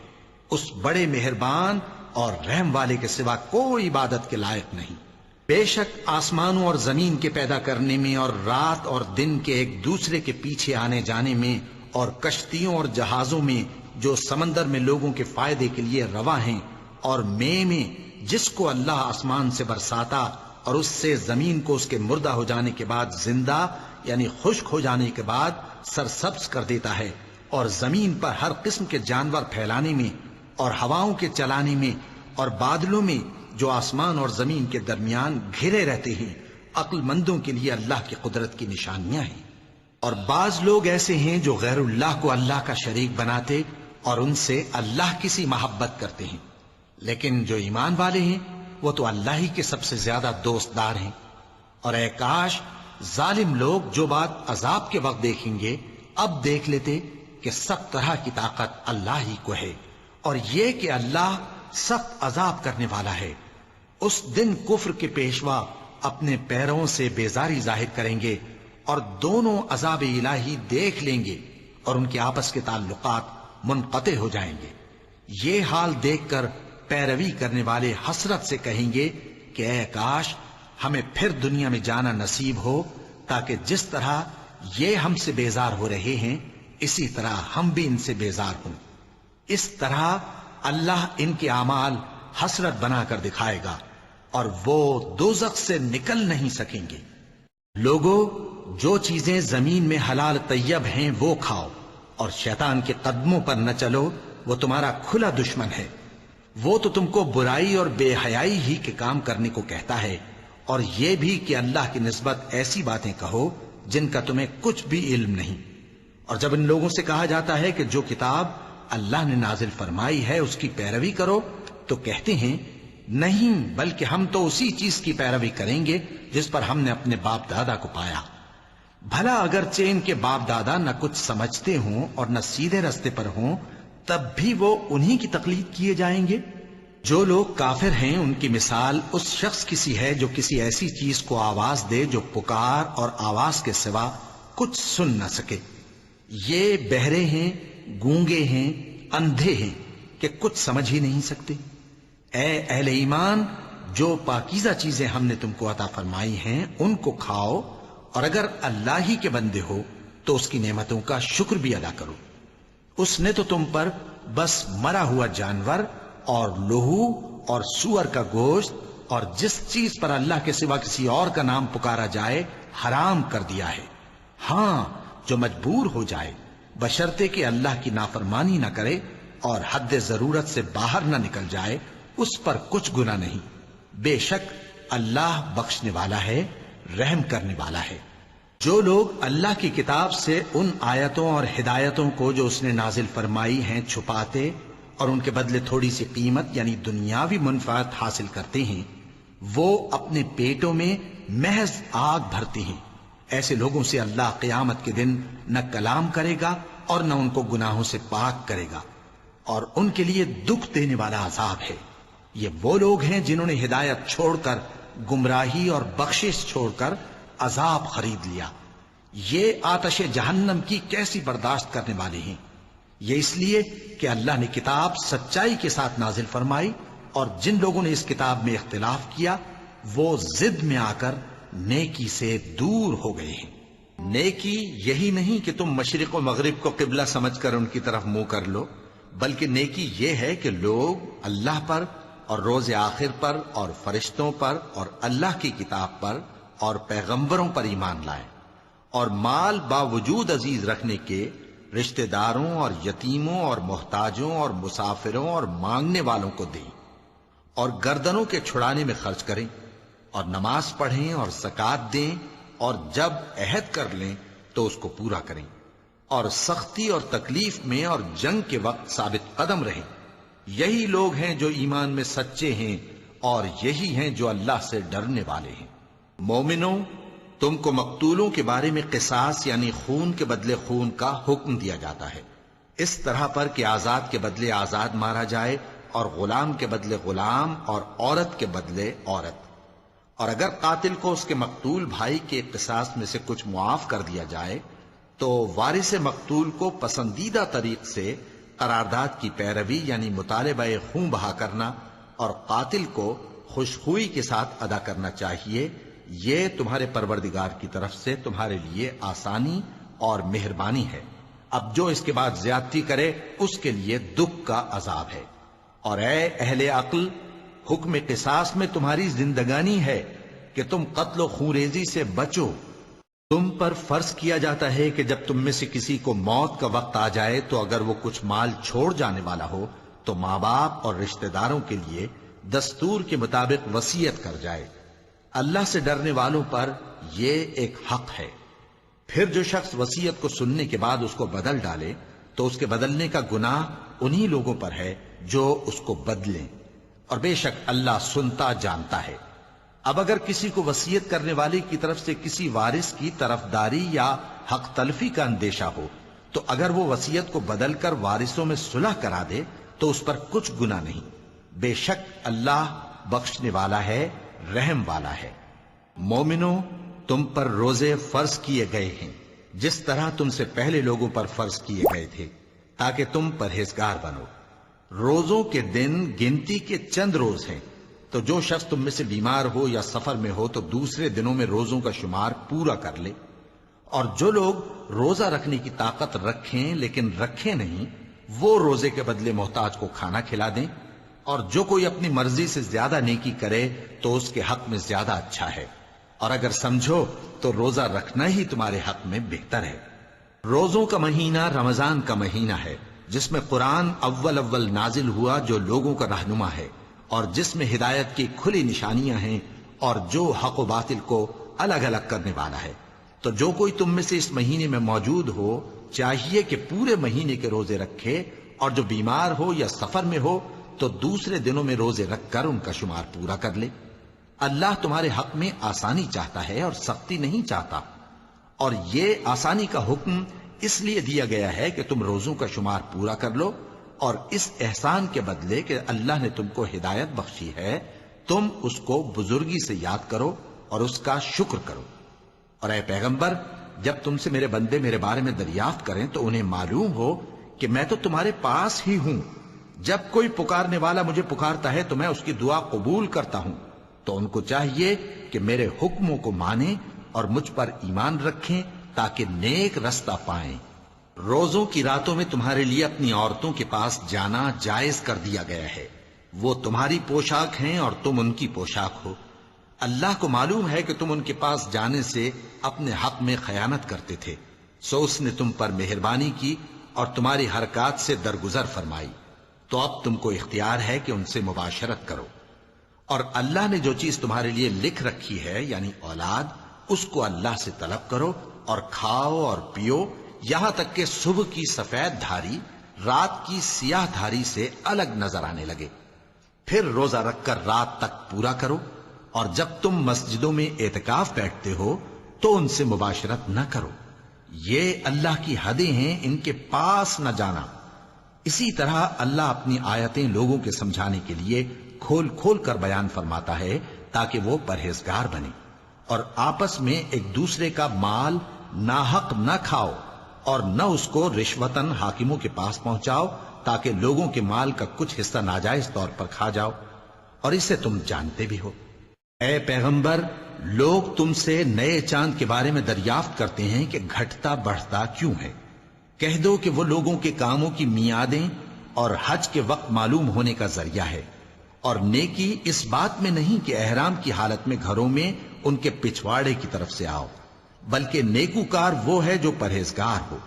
اس بڑے مہربان اور رحم والے کے سوا کوئی عبادت کے لائق نہیں۔ بے شک آسمانوں اور زمین کے پیدا کرنے میں اور رات اور دن کے ایک دوسرے کے پیچھے آنے جانے میں اور کشتیوں اور جہازوں میں جو سمندر میں لوگوں کے فائدے کے لیے رواں ہیں، اور میں جس کو اللہ آسمان سے برساتا اور اس سے زمین کو اس کے مردہ ہو جانے کے بعد زندہ یعنی خشک ہو جانے کے بعد سرسبز کر دیتا ہے، اور زمین پر ہر قسم کے جانور پھیلانے میں اور ہواؤں کے چلانے میں اور بادلوں میں جو آسمان اور زمین کے درمیان گھرے رہتے ہیں، عقل مندوں کے لیے اللہ کی قدرت کی نشانیاں ہیں۔ اور بعض لوگ ایسے ہیں جو غیر اللہ کو اللہ کا شریک بناتے اور ان سے اللہ کی سی محبت کرتے ہیں، لیکن جو ایمان والے ہیں وہ تو اللہ ہی کے سب سے زیادہ دوستدار ہیں۔ اور اے کاش ظالم لوگ جو بات عذاب کے وقت دیکھیں گے اب دیکھ لیتے کہ سب طرح کی طاقت اللہ ہی کو ہے، اور یہ کہ اللہ سخت عذاب کرنے والا ہے۔ اس دن کفر کے پیشوا اپنے پیروں سے بیزاری ظاہر کریں گے اور دونوں عذاب الہی دیکھ لیں گے اور ان کے آپس کے تعلقات منقطع ہو جائیں گے۔ یہ حال دیکھ کر پیروی کرنے والے حسرت سے کہیں گے کہ اے کاش ہمیں پھر دنیا میں جانا نصیب ہو، تاکہ جس طرح یہ ہم سے بیزار ہو رہے ہیں اسی طرح ہم بھی ان سے بیزار ہوں۔ اس طرح اللہ ان کے اعمال حسرت بنا کر دکھائے گا اور وہ دوزخ سے نکل نہیں سکیں گے۔ لوگوں، جو چیزیں زمین میں حلال طیب ہیں وہ کھاؤ، اور شیطان کے قدموں پر نہ چلو، وہ تمہارا کھلا دشمن ہے۔ وہ تو تم کو برائی اور بے حیائی ہی کے کام کرنے کو کہتا ہے، اور یہ بھی کہ اللہ کی نسبت ایسی باتیں کہو جن کا تمہیں کچھ بھی علم نہیں۔ اور جب ان لوگوں سے کہا جاتا ہے کہ جو کتاب اللہ نے نازل فرمائی ہے اس کی پیروی کرو، تو کہتے ہیں نہیں، بلکہ ہم تو اسی چیز کی پیروی کریں گے جس پر ہم نے اپنے باپ دادا کو پایا۔ بھلا اگرچہ ان کے باپ دادا نہ کچھ سمجھتے ہوں اور نہ سیدھے رستے پر ہوں، تب بھی وہ انہی کی تقلید کیے جائیں گے۔ جو لوگ کافر ہیں ان کی مثال اس شخص کی سی ہے جو کسی ایسی چیز کو آواز دے جو پکار اور آواز کے سوا کچھ سن نہ سکے۔ یہ بہرے ہیں، گونگے ہیں، اندھے ہیں کہ کچھ سمجھ ہی نہیں سکتے۔ اے اہل ایمان، جو پاکیزہ چیزیں ہم نے تم کو عطا فرمائی ہیں ان کو کھاؤ، اور اگر اللہ ہی کے بندے ہو تو اس کی نعمتوں کا شکر بھی ادا کرو۔ اس نے تو تم پر بس مرا ہوا جانور اور لہو اور سور کا گوشت اور جس چیز پر اللہ کے سوا کسی اور کا نام پکارا جائے حرام کر دیا ہے۔ ہاں، جو مجبور ہو جائے بشرطے کہ اللہ کی نافرمانی نہ کرے اور حد ضرورت سے باہر نہ نکل جائے، اس پر کچھ گناہ نہیں۔ بے شک اللہ بخشنے والا ہے، رحم کرنے والا ہے۔ جو لوگ اللہ کی کتاب سے ان آیتوں اور ہدایتوں کو جو اس نے نازل فرمائی ہیں چھپاتے اور ان کے بدلے تھوڑی سی قیمت یعنی دنیاوی منفعت حاصل کرتے ہیں، وہ اپنے پیٹوں میں محض آگ بھرتے ہیں۔ ایسے لوگوں سے اللہ قیامت کے دن نہ کلام کرے گا اور نہ ان کو گناہوں سے پاک کرے گا، اور ان کے لیے دکھ دینے والا عذاب ہے۔ یہ وہ لوگ ہیں جنہوں نے ہدایت چھوڑ کر گمراہی اور بخشش چھوڑ کر عذاب خرید لیا۔ یہ آتش جہنم کی کیسی برداشت کرنے والے ہیں۔ یہ اس لیے کہ اللہ نے کتاب سچائی کے ساتھ نازل فرمائی، اور جن لوگوں نے اس کتاب میں اختلاف کیا وہ ضد میں آ کر نیکی سے دور ہو گئے ہیں۔ نیکی یہی نہیں کہ تم مشرق و مغرب کو قبلہ سمجھ کر ان کی طرف منہ کر لو، بلکہ نیکی یہ ہے کہ لوگ اللہ پر اور روز آخر پر اور فرشتوں پر اور اللہ کی کتاب پر اور پیغمبروں پر ایمان لائیں، اور مال باوجود عزیز رکھنے کے رشتہ داروں اور یتیموں اور محتاجوں اور مسافروں اور مانگنے والوں کو دیں، اور گردنوں کے چھڑانے میں خرچ کریں، اور نماز پڑھیں اور زکوٰۃ دیں، اور جب عہد کر لیں تو اس کو پورا کریں، اور سختی اور تکلیف میں اور جنگ کے وقت ثابت قدم رہیں۔ یہی لوگ ہیں جو ایمان میں سچے ہیں، اور یہی ہیں جو اللہ سے ڈرنے والے ہیں۔ مومنوں، تم کو مقتولوں کے بارے میں قصاص یعنی خون کے بدلے خون کا حکم دیا جاتا ہے، اس طرح پر کہ آزاد کے بدلے آزاد مارا جائے، اور غلام کے بدلے غلام، اور عورت کے بدلے عورت۔ اور اگر قاتل کو اس کے مقتول بھائی کے قصاص میں سے کچھ معاف کر دیا جائے تو وارث مقتول کو پسندیدہ طریق سے قرارداد کی پیروی یعنی مطالبہ خون بہا کرنا اور قاتل کو خوشخوئی کے ساتھ ادا کرنا چاہیے۔ یہ تمہارے پروردگار کی طرف سے تمہارے لیے آسانی اور مہربانی ہے۔ اب جو اس کے بعد زیادتی کرے اس کے لیے دکھ کا عذاب ہے۔ اور اے اہل عقل، حکم قصاص میں تمہاری زندگانی ہے کہ تم قتل و خونریزی سے بچو۔ تم پر فرض کیا جاتا ہے کہ جب تم میں سے کسی کو موت کا وقت آ جائے تو اگر وہ کچھ مال چھوڑ جانے والا ہو تو ماں باپ اور رشتہ داروں کے لیے دستور کے مطابق وصیت کر جائے۔ اللہ سے ڈرنے والوں پر یہ ایک حق ہے۔ پھر جو شخص وصیت کو سننے کے بعد اس کو بدل ڈالے تو اس کے بدلنے کا گناہ انہی لوگوں پر ہے جو اس کو بدلیں، اور بے شک اللہ سنتا جانتا ہے۔ اب اگر کسی کو وصیت کرنے والے کی طرف سے کسی وارث کی طرفداری یا حق تلفی کا اندیشہ ہو تو اگر وہ وصیت کو بدل کر وارثوں میں صلح کرا دے تو اس پر کچھ گناہ نہیں، بے شک اللہ بخشنے والا ہے، رحم والا ہے۔ مومنوں، تم پر روزے فرض کیے گئے ہیں جس طرح تم سے پہلے لوگوں پر فرض کیے گئے تھے تاکہ تم پرہیزگار بنو۔ روزوں کے دن گنتی کے چند روز ہیں، تو جو شخص تم میں سے بیمار ہو یا سفر میں ہو تو دوسرے دنوں میں روزوں کا شمار پورا کر لے۔ اور جو لوگ روزہ رکھنے کی طاقت رکھیں لیکن رکھیں نہیں، وہ روزے کے بدلے محتاج کو کھانا کھلا دیں۔ اور جو کوئی اپنی مرضی سے زیادہ نیکی کرے تو اس کے حق میں زیادہ اچھا ہے، اور اگر سمجھو تو روزہ رکھنا ہی تمہارے حق میں بہتر ہے۔ روزوں کا مہینہ رمضان کا مہینہ ہے جس میں قرآن اول نازل ہوا، جو لوگوں کا رہنما ہے اور جس میں ہدایت کی کھلی نشانیاں ہیں، اور جو حق و باطل کو الگ الگ کرنے والا ہے۔ تو جو کوئی تم میں سے اس مہینے میں موجود ہو چاہیے کہ پورے مہینے کے روزے رکھے، اور جو بیمار ہو یا سفر میں ہو تو دوسرے دنوں میں روزے رکھ کر ان کا شمار پورا کر لے۔ اللہ تمہارے حق میں آسانی چاہتا ہے اور سختی نہیں چاہتا، اور یہ آسانی کا حکم اس لیے دیا گیا ہے کہ تم روزوں کا شمار پورا کر لو، اور اس احسان کے بدلے کہ اللہ نے تم کو ہدایت بخشی ہے تم اس کو بزرگی سے یاد کرو اور اس کا شکر کرو۔ اور اے پیغمبر، جب تم سے میرے بندے میرے بارے میں دریافت کریں تو انہیں معلوم ہو کہ میں تو تمہارے پاس ہی ہوں۔ جب کوئی پکارنے والا مجھے پکارتا ہے تو میں اس کی دعا قبول کرتا ہوں، تو ان کو چاہیے کہ میرے حکموں کو مانیں اور مجھ پر ایمان رکھیں تاکہ نیک رستہ پائیں۔ روزوں کی راتوں میں تمہارے لیے اپنی عورتوں کے پاس جانا جائز کر دیا گیا ہے، وہ تمہاری پوشاک ہیں اور تم ان کی پوشاک ہو۔ اللہ کو معلوم ہے کہ تم ان کے پاس جانے سے اپنے حق میں خیانت کرتے تھے، سو اس نے تم پر مہربانی کی اور تمہاری حرکات سے درگزر فرمائی، تو اب تم کو اختیار ہے کہ ان سے مباشرت کرو۔ اور اللہ نے جو چیز تمہارے لیے لکھ رکھی ہے یعنی اولاد، اس کو اللہ سے طلب کرو اور کھاؤ اور پیو، یہاں تک کہ صبح کی سفید دھاری رات کی سیاہ دھاری سے الگ نظر آنے لگے۔ پھر روزہ رکھ کر رات تک پورا کرو، اور جب تم مسجدوں میں اعتکاف بیٹھتے ہو تو ان سے مباشرت نہ کرو، یہ اللہ کی حدیں ہیں، ان کے پاس نہ جانا۔ اسی طرح اللہ اپنی آیتیں لوگوں کے سمجھانے کے لیے کھول کھول کر بیان فرماتا ہے تاکہ وہ پرہیزگار بنے۔ اور آپس میں ایک دوسرے کا مال ناحق نہ کھاؤ، اور نہ اس کو رشوتاً حاکموں کے پاس پہنچاؤ تاکہ لوگوں کے مال کا کچھ حصہ ناجائز طور پر کھا جاؤ، اور اسے تم جانتے بھی ہو۔ اے پیغمبر، لوگ تم سے نئے چاند کے بارے میں دریافت کرتے ہیں کہ گھٹتا بڑھتا کیوں ہے۔ کہہ دو کہ وہ لوگوں کے کاموں کی میعادیں اور حج کے وقت معلوم ہونے کا ذریعہ ہے، اور نیکی اس بات میں نہیں کہ احرام کی حالت میں گھروں میں ان کے پچھواڑے کی طرف سے آؤ، بلکہ نیکوکار وہ ہے جو پرہیزگار ہو،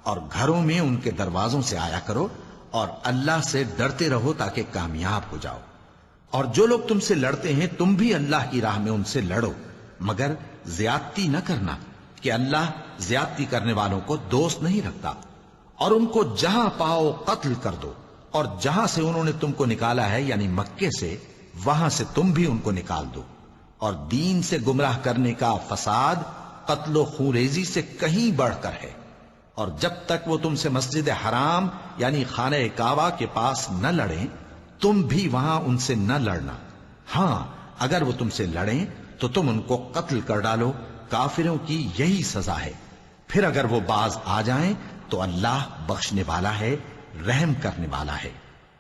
اور گھروں میں ان کے دروازوں سے آیا کرو اور اللہ سے ڈرتے رہو تاکہ کامیاب ہو جاؤ۔ اور جو لوگ تم سے لڑتے ہیں تم بھی اللہ کی راہ میں ان سے لڑو، مگر زیادتی نہ کرنا، کہ اللہ زیادتی کرنے والوں کو دوست نہیں رکھتا۔ اور ان کو جہاں پاؤ قتل کر دو، اور جہاں سے انہوں نے تم کو نکالا ہے یعنی مکے سے، وہاں سے تم بھی ان کو نکال دو۔ اور دین سے گمراہ کرنے کا فساد قتل و خونریزی سے کہیں بڑھ کر ہے۔ اور جب تک وہ تم سے مسجد حرام یعنی خانہ کعبہ کے پاس نہ لڑیں، تم بھی وہاں ان سے نہ لڑنا۔ ہاں، اگر وہ تم سے لڑیں تو تم ان کو قتل کر ڈالو، کافروں کی یہی سزا ہے۔ پھر اگر وہ باز آ جائیں تو اللہ بخشنے والا ہے، رحم کرنے والا ہے۔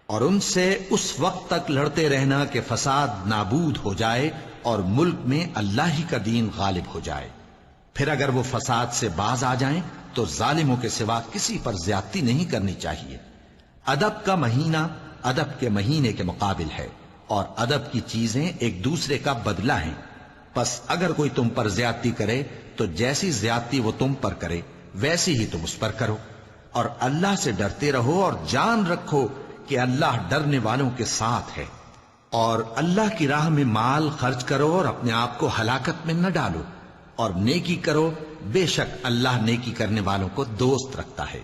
اور ان سے اس وقت تک لڑتے رہنا کہ فساد نابود ہو جائے اور ملک میں اللہ ہی کا دین غالب ہو جائے۔ پھر اگر وہ فساد سے باز آ جائیں تو ظالموں کے سوا کسی پر زیادتی نہیں کرنی چاہیے۔ ادب کا مہینہ ادب کے مہینے کے مقابل ہے، اور ادب کی چیزیں ایک دوسرے کا بدلہ ہیں۔ پس اگر کوئی تم پر زیادتی کرے تو جیسی زیادتی وہ تم پر کرے ویسی ہی تم اس پر کرو، اور اللہ سے ڈرتے رہو اور جان رکھو کہ اللہ ڈرنے والوں کے ساتھ ہے۔ اور اللہ کی راہ میں مال خرچ کرو اور اپنے آپ کو ہلاکت میں نہ ڈالو، اور نیکی کرو، بے شک اللہ نیکی کرنے والوں کو دوست رکھتا ہے۔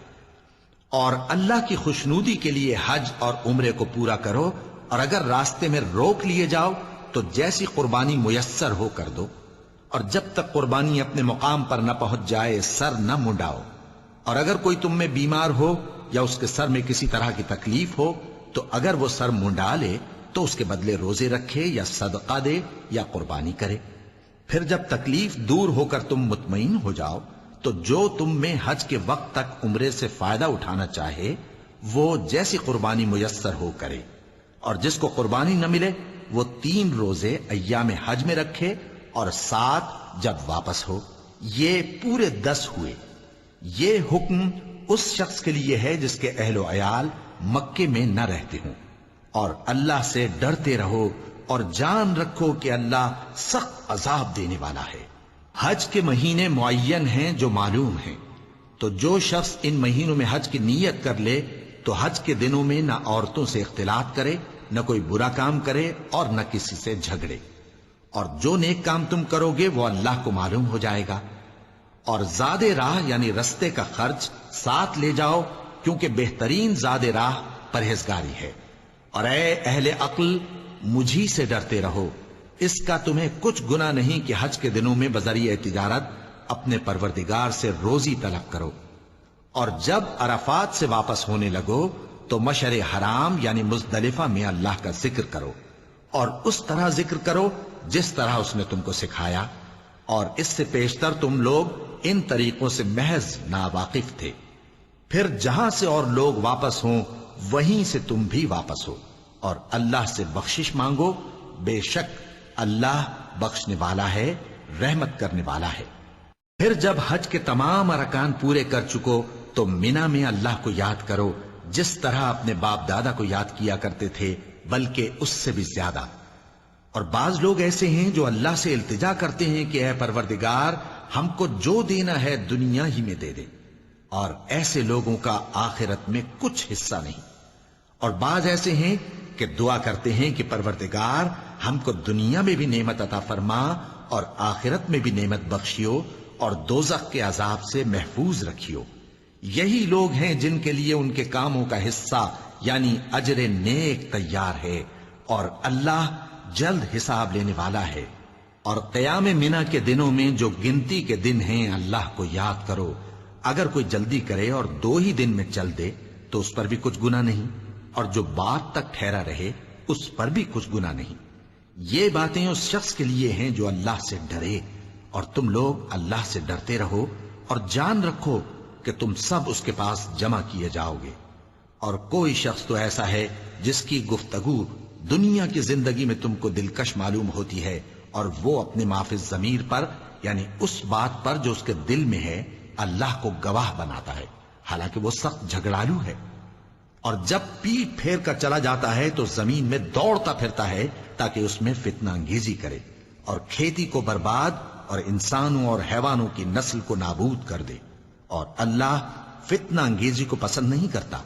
اور اللہ کی خوشنودی کے لیے حج اور عمرے کو پورا کرو، اور اگر راستے میں روک لیے جاؤ تو جیسی قربانی میسر ہو کر دو، اور جب تک قربانی اپنے مقام پر نہ پہنچ جائے سر نہ منڈاؤ۔ اور اگر کوئی تم میں بیمار ہو یا اس کے سر میں کسی طرح کی تکلیف ہو تو اگر وہ سر منڈا لے تو اس کے بدلے روزے رکھے یا صدقہ دے یا قربانی کرے۔ پھر جب تکلیف دور ہو کر تم مطمئن ہو جاؤ تو جو تم میں حج کے وقت تک عمرے سے فائدہ اٹھانا چاہے وہ جیسی قربانی میسر ہو کرے، اور جس کو قربانی نہ ملے وہ 3 روزے ایام حج میں رکھے اور 7 جب واپس ہو، یہ پورے 10 ہوئے۔ یہ حکم اس شخص کے لیے ہے جس کے اہل و عیال مکے میں نہ رہتے ہوں۔ اور اللہ سے ڈرتے رہو اور جان رکھو کہ اللہ سخت عذاب دینے والا ہے۔ حج کے مہینے معین ہیں جو معلوم ہیں، تو جو شخص ان مہینوں میں حج کی نیت کر لے تو حج کے دنوں میں نہ عورتوں سے اختلاط کرے، نہ کوئی برا کام کرے اور نہ کسی سے جھگڑے۔ اور جو نیک کام تم کرو گے وہ اللہ کو معلوم ہو جائے گا۔ اور زاد راہ یعنی رستے کا خرچ ساتھ لے جاؤ، کیونکہ بہترین زاد راہ پرہیزگاری ہے۔ اور اے اہل عقل، مجھی سے ڈرتے رہو، اس کا تمہیں کچھ گناہ نہیں کہ حج کے دنوں میں بذریعہ تجارت اپنے پروردگار سے روزی طلب کرو۔ اور جب عرفات سے واپس ہونے لگو تو مشعر حرام یعنی مزدلفہ میں اللہ کا ذکر کرو، اور اس طرح ذکر کرو جس طرح اس نے تم کو سکھایا، اور اس سے پیشتر تم لوگ ان طریقوں سے محض ناواقف تھے۔ پھر جہاں سے اور لوگ واپس ہوں وہیں سے تم بھی واپس ہو، اور اللہ سے بخشش مانگو، بے شک اللہ بخشنے والا ہے، رحمت کرنے والا ہے۔ پھر جب حج کے تمام ارکان پورے کر چکو تو مینا میں اللہ کو یاد کرو جس طرح اپنے باپ دادا کو یاد کیا کرتے تھے، بلکہ اس سے بھی زیادہ۔ اور بعض لوگ ایسے ہیں جو اللہ سے التجا کرتے ہیں کہ اے پروردگار، ہم کو جو دینا ہے دنیا ہی میں دے دے، اور ایسے لوگوں کا آخرت میں کچھ حصہ نہیں۔ اور بعض ایسے ہیں کہ دعا کرتے ہیں کہ پروردگار ہم کو دنیا میں بھی نعمت عطا فرما اور آخرت میں بھی نعمت بخشیو اور دوزخ کے عذاب سے محفوظ رکھیو۔ یہی لوگ ہیں جن کے لیے ان کے کاموں کا حصہ یعنی اجر نیک تیار ہے، اور اللہ جلد حساب لینے والا ہے۔ اور قیام منا کے دنوں میں جو گنتی کے دن ہیں اللہ کو یاد کرو۔ اگر کوئی جلدی کرے اور 2 ہی دن میں چل دے تو اس پر بھی کچھ گناہ نہیں، اور جو بات تک ٹھہرا رہے اس پر بھی کچھ گناہ نہیں۔ یہ باتیں اس شخص کے لیے ہیں جو اللہ سے ڈرے، اور تم لوگ اللہ سے ڈرتے رہو اور جان رکھو کہ تم سب اس کے پاس جمع کیے جاؤ گے۔ اور کوئی شخص تو ایسا ہے جس کی گفتگو دنیا کی زندگی میں تم کو دلکش معلوم ہوتی ہے اور وہ اپنے معافی ضمیر پر یعنی اس بات پر جو اس کے دل میں ہے اللہ کو گواہ بناتا ہے، حالانکہ وہ سخت جھگڑالو ہے۔ اور جب پیٹ پھیر کر چلا جاتا ہے تو زمین میں دوڑتا پھرتا ہے تاکہ اس میں فتنہ انگیزی کرے اور کھیتی کو برباد اور انسانوں اور حیوانوں کی نسل کو نابود کر دے، اور اللہ فتنہ انگیزی کو پسند نہیں کرتا۔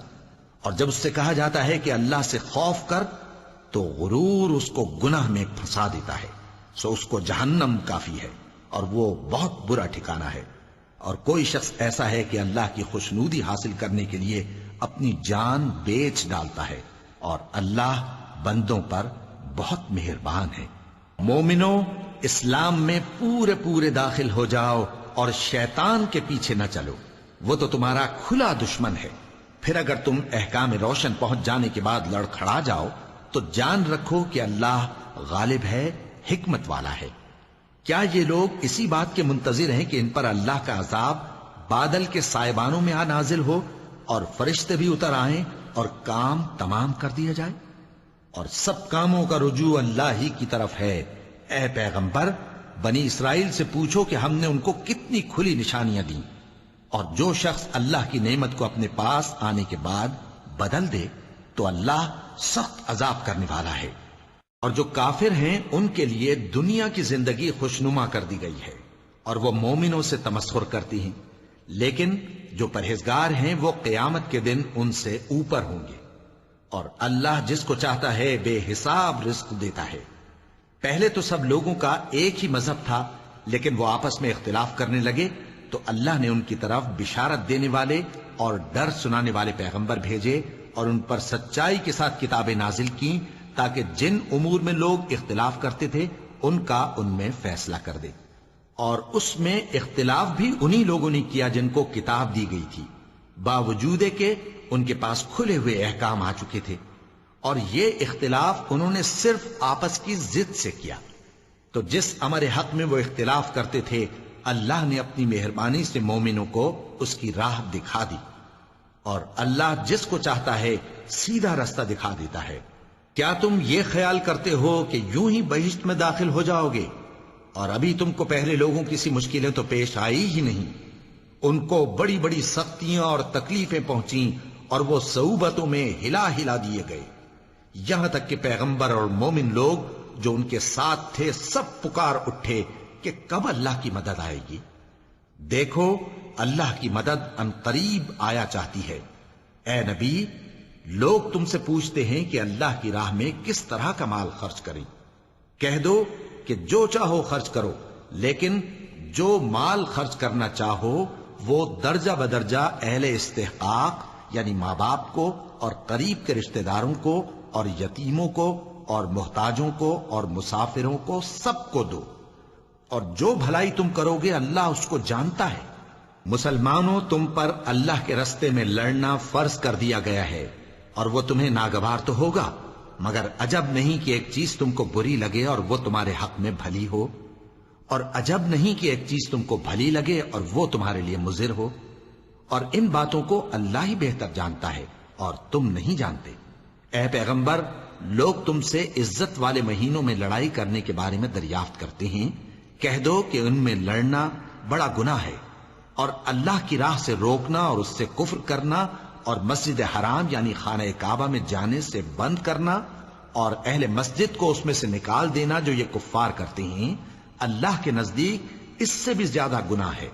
اور جب اس سے کہا جاتا ہے کہ اللہ سے خوف کر تو غرور اس کو گناہ میں پھنسا دیتا ہے، سو اس کو جہنم کافی ہے اور وہ بہت برا ٹھکانہ ہے۔ اور کوئی شخص ایسا ہے کہ اللہ کی خوشنودی حاصل کرنے کے لیے اپنی جان بیچ ڈالتا ہے، اور اللہ بندوں پر بہت مہربان ہے۔ مومنو، اسلام میں پورے داخل ہو جاؤ اور شیطان کے پیچھے نہ چلو، وہ تو تمہارا کھلا دشمن ہے۔ پھر اگر تم احکام روشن پہنچ جانے کے بعد لڑکھڑا جاؤ تو جان رکھو کہ اللہ غالب ہے، حکمت والا ہے۔ کیا یہ لوگ اسی بات کے منتظر ہیں کہ ان پر اللہ کا عذاب بادل کے سائبانوں میں آ نازل ہو اور فرشتے بھی اتر آئیں اور کام تمام کر دیا جائے؟ اور سب کاموں کا رجوع اللہ ہی کی طرف ہے۔ اے پیغمبر، بنی اسرائیل سے پوچھو کہ ہم نے ان کو کتنی کھلی نشانیاں دیں، اور جو شخص اللہ کی نعمت کو اپنے پاس آنے کے بعد بدل دے تو اللہ سخت عذاب کرنے والا ہے۔ اور جو کافر ہیں ان کے لیے دنیا کی زندگی خوشنما کر دی گئی ہے اور وہ مومنوں سے تمسخر کرتی ہیں، لیکن جو پرہیزگار ہیں وہ قیامت کے دن ان سے اوپر ہوں گے، اور اللہ جس کو چاہتا ہے بے حساب رزق دیتا ہے۔ پہلے تو سب لوگوں کا ایک ہی مذہب تھا، لیکن وہ آپس میں اختلاف کرنے لگے تو اللہ نے ان کی طرف بشارت دینے والے اور ڈر سنانے والے پیغمبر بھیجے اور ان پر سچائی کے ساتھ کتابیں نازل کی تاکہ جن امور میں لوگ اختلاف کرتے تھے ان کا ان میں فیصلہ کر دے۔ اور اس میں اختلاف بھی انہی لوگوں نے کیا جن کو کتاب دی گئی تھی، باوجود کہ ان کے پاس کھلے ہوئے احکام آ چکے تھے، اور یہ اختلاف انہوں نے صرف آپس کی ضد سے کیا۔ تو جس امر حق میں وہ اختلاف کرتے تھے اللہ نے اپنی مہربانی سے مومنوں کو اس کی راہ دکھا دی، اور اللہ جس کو چاہتا ہے سیدھا رستہ دکھا دیتا ہے۔ کیا تم یہ خیال کرتے ہو کہ یوں ہی بہشت میں داخل ہو جاؤ گے، اور ابھی تم کو پہلے لوگوں کی سی مشکلیں تو پیش آئی ہی نہیں؟ ان کو بڑی بڑی سختیاں اور تکلیفیں پہنچیں اور وہ صعوبتوں میں ہلا ہلا دیے گئے، یہاں تک کہ پیغمبر اور مومن لوگ جو ان کے ساتھ تھے سب پکار اٹھے کہ کب اللہ کی مدد آئے گی۔ دیکھو اللہ کی مدد ان قریب آیا چاہتی ہے۔ اے نبی، لوگ تم سے پوچھتے ہیں کہ اللہ کی راہ میں کس طرح کا مال خرچ کریں۔ کہہ دو کہ جو چاہو خرچ کرو، لیکن جو مال خرچ کرنا چاہو وہ درجہ بدرجہ اہل استحقاق یعنی ماں باپ کو اور قریب کے رشتہ داروں کو اور یتیموں کو اور محتاجوں کو اور مسافروں کو سب کو دو، اور جو بھلائی تم کرو گے اللہ اس کو جانتا ہے۔ مسلمانوں، تم پر اللہ کے رستے میں لڑنا فرض کر دیا گیا ہے، اور وہ تمہیں ناگوار تو ہوگا، مگر عجب نہیں کہ ایک چیز تم کو بری لگے اور وہ تمہارے حق میں بھلی ہو، اور عجب نہیں کہ ایک چیز تم کو بھلی لگے اور وہ تمہارے لیے مضر ہو، اور ان باتوں کو اللہ ہی بہتر جانتا ہے اور تم نہیں جانتے۔ اے پیغمبر، لوگ تم سے عزت والے مہینوں میں لڑائی کرنے کے بارے میں دریافت کرتے ہیں، کہہ دو کہ ان میں لڑنا بڑا گناہ ہے، اور اللہ کی راہ سے روکنا اور اس سے کفر کرنا اور مسجد حرام یعنی خانہ کعبہ میں جانے سے بند کرنا اور اہل مسجد کو اس میں سے نکال دینا جو یہ کفار کرتے ہیں، اللہ کے نزدیک اس سے بھی زیادہ گناہ ہے،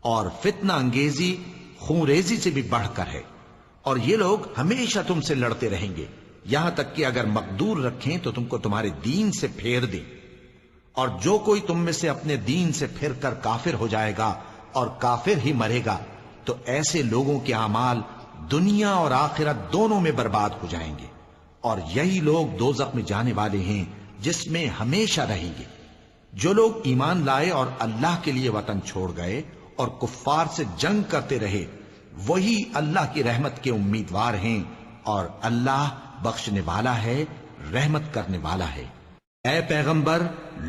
اور فتنہ انگیزی خون ریزی سے بھی بڑھ کر ہے۔ اور یہ لوگ ہمیشہ تم سے لڑتے رہیں گے، یہاں تک کہ اگر مقدور رکھیں تو تم کو تمہارے دین سے پھیر دیں، اور جو کوئی تم میں سے اپنے دین سے پھر کر کافر ہو جائے گا اور کافر ہی مرے گا تو ایسے لوگوں کے اعمال دنیا اور آخرت دونوں میں برباد ہو جائیں گے، اور یہی لوگ دوزخ میں جانے والے ہیں جس میں ہمیشہ رہیں گے۔ جو لوگ ایمان لائے اور اللہ کے لیے وطن چھوڑ گئے اور کفار سے جنگ کرتے رہے وہی اللہ کی رحمت کے امیدوار ہیں، اور اللہ بخشنے والا ہے، رحمت کرنے والا ہے۔ اے پیغمبر،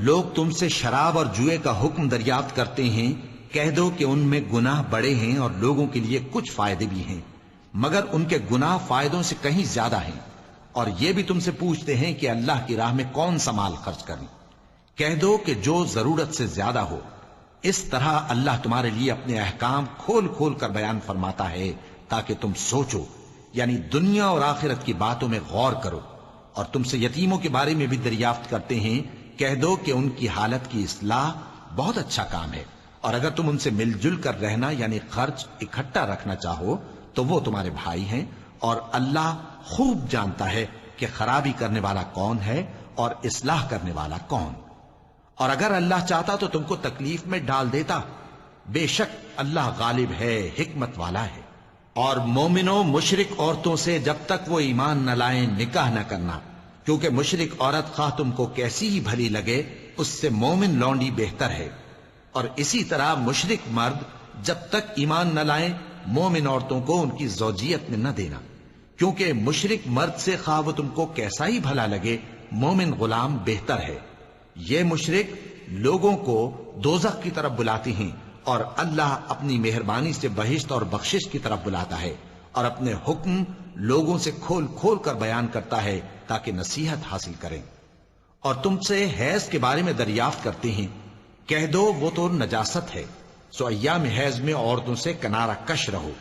لوگ تم سے شراب اور جوئے کا حکم دریافت کرتے ہیں، کہہ دو کہ ان میں گناہ بڑے ہیں اور لوگوں کے لیے کچھ فائدے بھی ہیں، مگر ان کے گناہ فائدوں سے کہیں زیادہ ہیں۔ اور یہ بھی تم سے پوچھتے ہیں کہ اللہ کی راہ میں کون سا مال خرچ کریں، کہہ دو کہ جو ضرورت سے زیادہ ہو. اس طرح اللہ تمہارے لیے اپنے احکام کھول کھول کر بیان فرماتا ہے تاکہ تم سوچو، یعنی دنیا اور آخرت کی باتوں میں غور کرو. اور تم سے یتیموں کے بارے میں بھی دریافت کرتے ہیں، کہہ دو کہ ان کی حالت کی اصلاح بہت اچھا کام ہے، اور اگر تم ان سے مل جل کر رہنا یعنی خرچ اکٹھا رکھنا چاہو تو وہ تمہارے بھائی ہیں، اور اللہ خوب جانتا ہے کہ خرابی کرنے والا کون ہے اور اصلاح کرنے والا کون. اور اگر اللہ چاہتا تو تم کو تکلیف میں ڈال دیتا، بے شک اللہ غالب ہے، حکمت والا ہے. اور مومنوں مشرک عورتوں سے جب تک وہ ایمان نہ لائیں نکاح نہ کرنا، کیونکہ مشرک عورت خواہ تم کو کیسی ہی بھلی لگے اس سے مومن لونڈی بہتر ہے. اور اسی طرح مشرک مرد جب تک ایمان نہ لائیں مومن عورتوں کو ان کی زوجیت میں نہ دینا، کیونکہ مشرک مرد سے خواہ وہ تم کو کیسا ہی بھلا لگے مومن غلام بہتر ہے. یہ مشرک لوگوں کو دوزخ کی طرف بلاتے ہیں، اور اللہ اپنی مہربانی سے بہشت اور بخشش کی طرف بلاتا ہے، اور اپنے حکم لوگوں سے کھول کھول کر بیان کرتا ہے تاکہ نصیحت حاصل کریں. اور تم سے حیض کے بارے میں دریافت کرتے ہیں، کہہ دو وہ تو نجاست ہے، سو ایام حیض میں عورتوں سے کنارہ کش رہو،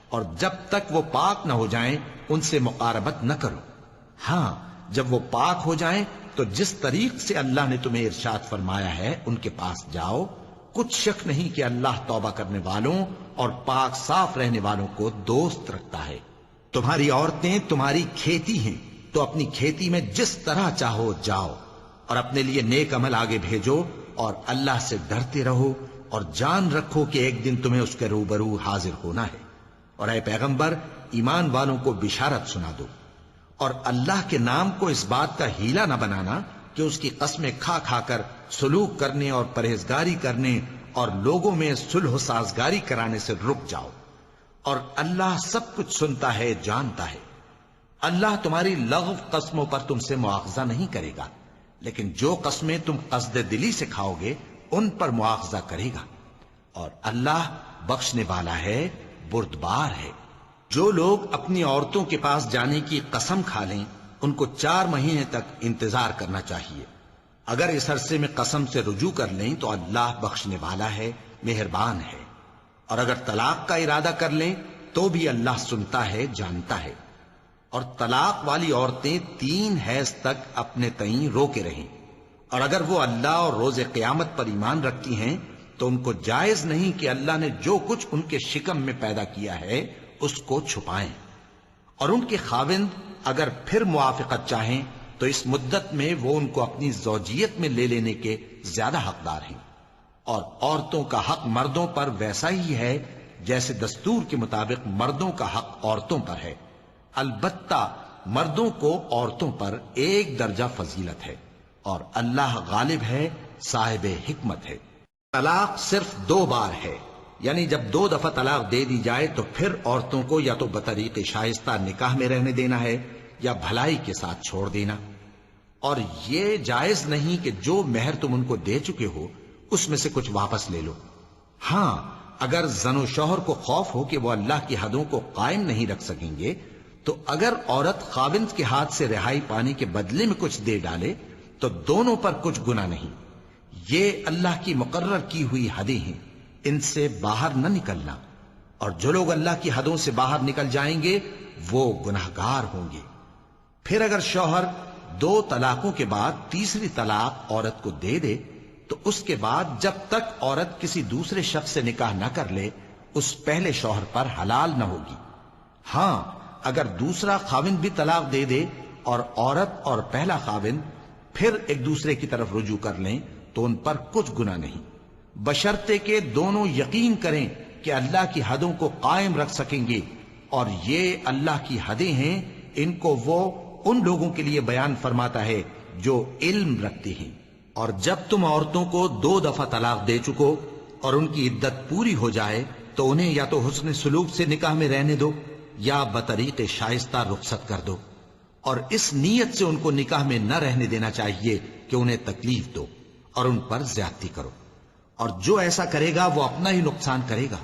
اور جب تک وہ پاک نہ ہو جائیں ان سے مقاربت نہ کرو. ہاں جب وہ پاک ہو جائیں تو جس طریق سے اللہ نے تمہیں ارشاد فرمایا ہے ان کے پاس جاؤ. کچھ شک نہیں کہ اللہ توبہ کرنے والوں اور پاک صاف رہنے والوں کو دوست رکھتا ہے. تمہاری عورتیں تمہاری کھیتی ہیں، تو اپنی کھیتی میں جس طرح چاہو جاؤ، اور اپنے لیے نیک عمل آگے بھیجو، اور اللہ سے ڈرتے رہو، اور جان رکھو کہ ایک دن تمہیں اس کے روبرو حاضر ہونا ہے. اور اے پیغمبر ایمان والوں کو بشارت سنا دو، اور اللہ کے نام کو اس بات کا ہیلا نہ بنانا کہ اس کی قسمیں کھا کھا کر سلوک کرنے اور پرہیزگاری کرنے اور لوگوں میں صلح و سازگاری کرانے سے رک جاؤ. اور اللہ سب کچھ سنتا ہے، جانتا ہے. اللہ تمہاری لغو قسموں پر تم سے مواخذہ نہیں کرے گا، لیکن جو قسمیں تم قصد دلی سے کھاؤ گے ان پر مواخذہ کرے گا. اور اللہ بخشنے والا ہے، بردبار ہے. جو لوگ اپنی عورتوں کے پاس جانے کی قسم کھا لیں ان کو 4 مہینے تک انتظار کرنا چاہیے. اگر اس عرصے میں قسم سے رجوع کر لیں تو اللہ بخشنے والا ہے، مہربان ہے. اور اگر طلاق کا ارادہ کر لیں تو بھی اللہ سنتا ہے، جانتا ہے. اور طلاق والی عورتیں 3 حیض تک اپنے تئیں روکے رہیں، اور اگر وہ اللہ اور روز قیامت پر ایمان رکھتی ہیں تو ان کو جائز نہیں کہ اللہ نے جو کچھ ان کے شکم میں پیدا کیا ہے اس کو چھپائیں. اور ان کے خاوند اگر پھر موافقت چاہیں تو اس مدت میں وہ ان کو اپنی زوجیت میں لے لینے کے زیادہ حقدار ہیں. اور عورتوں کا حق مردوں پر ویسا ہی ہے جیسے دستور کے مطابق مردوں کا حق عورتوں پر ہے. البتہ مردوں کو عورتوں پر 1 درجہ فضیلت ہے، اور اللہ غالب ہے، صاحب حکمت ہے. طلاق صرف 2 بار ہے، یعنی جب 2 دفعہ طلاق دے دی جائے تو پھر عورتوں کو یا تو بطریق شائستہ نکاح میں رہنے دینا ہے یا بھلائی کے ساتھ چھوڑ دینا. اور یہ جائز نہیں کہ جو مہر تم ان کو دے چکے ہو اس میں سے کچھ واپس لے لو. ہاں اگر زن و شوہر کو خوف ہو کہ وہ اللہ کی حدوں کو قائم نہیں رکھ سکیں گے تو اگر عورت خاوند کے ہاتھ سے رہائی پانے کے بدلے میں کچھ دے ڈالے تو دونوں پر کچھ گناہ نہیں. یہ اللہ کی مقرر کی ہوئی حدیں ہیں، ان سے باہر نہ نکلنا. اور جو لوگ اللہ کی حدوں سے باہر نکل جائیں گے وہ گناہگار ہوں گے. پھر اگر شوہر 2 طلاقوں کے بعد تیسری طلاق عورت کو دے دے تو اس کے بعد جب تک عورت کسی دوسرے شخص سے نکاح نہ کر لے اس پہلے شوہر پر حلال نہ ہوگی. ہاں اگر دوسرا خاوند بھی طلاق دے دے اور عورت اور پہلا خاوند پھر ایک دوسرے کی طرف رجوع کر لیں تو ان پر کچھ گناہ نہیں، بشرطے کہ دونوں یقین کریں کہ اللہ کی حدوں کو قائم رکھ سکیں گے. اور یہ اللہ کی حدیں ہیں، ان کو وہ ان لوگوں کے لیے بیان فرماتا ہے جو علم رکھتے ہیں. اور جب تم عورتوں کو 2 دفعہ طلاق دے چکو اور ان کی عدت پوری ہو جائے تو انہیں یا تو حسن سلوک سے نکاح میں رہنے دو یا بطریق شائستہ رخصت کر دو. اور اس نیت سے ان کو نکاح میں نہ رہنے دینا چاہیے کہ انہیں تکلیف دو اور ان پر زیادتی کرو. اور جو ایسا کرے گا وہ اپنا ہی نقصان کرے گا.